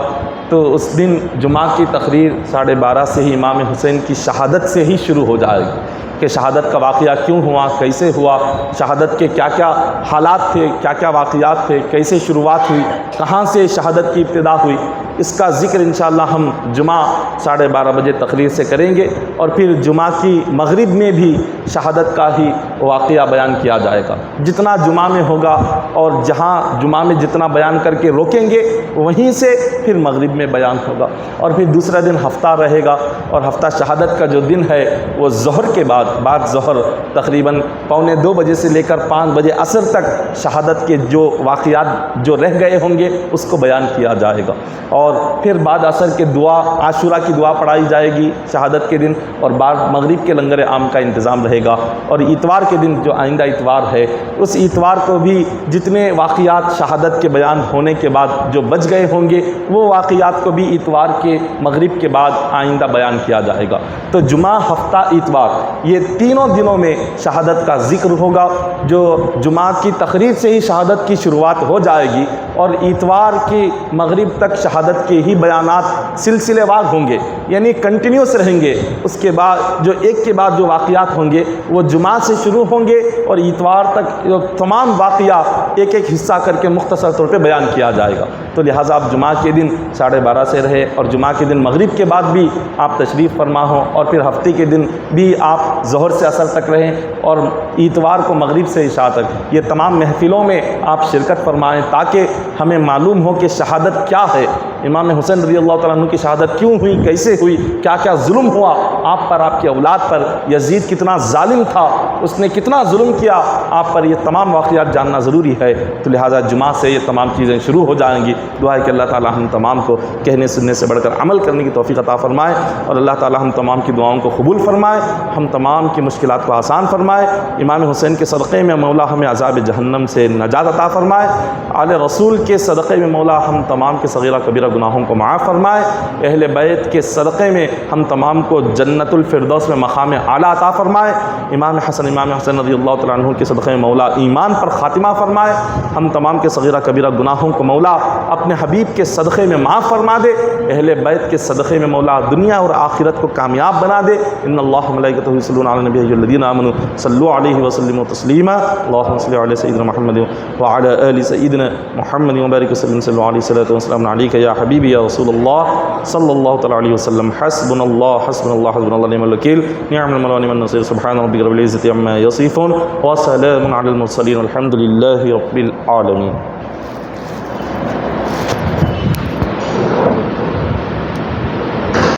تو اس دن جمعہ کی تقریر 12:30 سے ہی امام حسین کی شہادت سے ہی شروع ہو جائے گی کہ شہادت کا واقعہ کیوں ہوا, کیسے ہوا, شہادت کے کیا کیا حالات تھے, کیا کیا واقعات تھے, کیسے شروعات ہوئی, کہاں سے شہادت کی ابتدا ہوئی. اس کا ذکر انشاءاللہ ہم جمعہ 12:30 بجے تقریر سے کریں گے. اور پھر جمعہ کی مغرب میں بھی شہادت کا ہی واقعہ بیان کیا جائے گا. جتنا جمعہ میں ہوگا اور جہاں جمعہ میں جتنا بیان کر کے روکیں گے وہیں سے پھر مغرب میں بیان ہوگا. اور پھر دوسرا دن ہفتہ رہے گا, اور ہفتہ شہادت کا جو دن ہے وہ ظہر کے بعد بعد ظہر تقریباً 1:45 بجے سے لے کر 5 بجے عصر تک شہادت کے جو واقعات جو رہ گئے ہوں گے اس کو بیان کیا جائے گا، اور پھر بعد عصر کے دعا عاشورہ کی دعا پڑھائی جائے گی شہادت کے دن، اور بعد مغرب کے لنگر عام کا انتظام رہے گا، اور اتوار کے دن جو آئندہ اتوار ہے اس اتوار کو بھی جتنے واقعات شہادت کے بیان ہونے کے بعد جو بچ گئے ہوں گے وہ واقعات کو بھی اتوار کے مغرب کے بعد آئندہ بیان کیا جائے گا۔ تو جمعہ، ہفتہ، اتوار یہ تینوں دنوں میں شہادت کا ذکر ہوگا، جو جمعہ کی تقریر سے ہی شہادت کی شروعات ہو جائے گی، اور اتوار کی مغرب تک شہادت کے ہی بیانات سلسلے وار ہوں گے، یعنی کنٹینیوس رہیں گے۔ اس کے بعد جو ایک کے بعد جو واقعات ہوں گے وہ جمعہ سے شروع ہوں گے، اور اتوار تک جو تمام واقعات ایک ایک حصہ کر کے مختصر طور پہ بیان کیا جائے گا۔ تو لہٰذا آپ جمعہ کے دن 12:30 سے رہے، اور جمعہ کے دن مغرب کے بعد بھی آپ تشریف فرما ہوں، اور پھر ہفتے کے دن بھی آپ ظہر سے عصر تک رہیں، اور اتوار کو مغرب سے عشاء تک یہ تمام محفلوں میں آپ شرکت فرمائیں، تاکہ ہمیں معلوم ہو کہ شہادت کیا ہے، امام حسین رضی اللہ تعالیٰ عنہ کی شہادت کیوں ہوئی، کیسے ہوئی، کیا کیا ظلم ہوا آپ پر، آپ کی اولاد پر، یزید کتنا ظالم تھا، اس نے کتنا ظلم کیا آپ پر، یہ تمام واقعات جاننا ضروری ہے۔ تو لہٰذا جمعہ سے یہ تمام چیزیں شروع ہو جائیں گی۔ دعا ہے کہ اللہ تعالیٰ ہم تمام کو کہنے سننے سے بڑھ کر عمل کرنے کی توفیق عطا فرمائے، اور اللہ تعالیٰ ہم تمام کی دعاؤں کو قبول فرمائے، ہم تمام کی مشکلات کو آسان فرمائے، امام حسین کے صدقے میں مولا ہمیں عذاب جہنم سے نجات عطا فرمائے، آل رسول کے صدقے میں مولا ہم تمام کے صغیرہ کبیرہ گناہوں کو معاف فرمائے، اہل بیت کے صدقے میں ہم تمام کو جنت الفردوس میں مقام اعلیٰ عطا فرمائے، امام حسن رضی اللہ تعالیٰ عنہ کے صدقے میں مولا ایمان پر خاتمہ فرمائے، ہم تمام کے صغیرہ کبیرہ گناہوں کو مولا اپنے حبیب کے صدقے میں معاف فرما دے، اہل بیت کے صدقے میں مولا دنیا اور آخرت کو کامیاب بنا دے۔ ان اللہ ملائکتہ یصلون علی النبی الذین آمنوا صلوا علیہ وسلموا تسلیما، اللهم صل علی سیدنا محمد وعلی آل سیدنا محمد وبارک وسلم، صلوا علیہ الصلاۃ والسلام علیک یا حبیبی یا رسول اللہ صلی اللہ تعالی علیہ وسلم۔ حسبنا اللہ حسبنا اللہ حسبنا اللہ نعم الوکیل، نعم المولى ونعم النصير، سبحان ربک رب العزة عما یصفون، وسلام علی المرسلین، والحمد للہ رب العالمین۔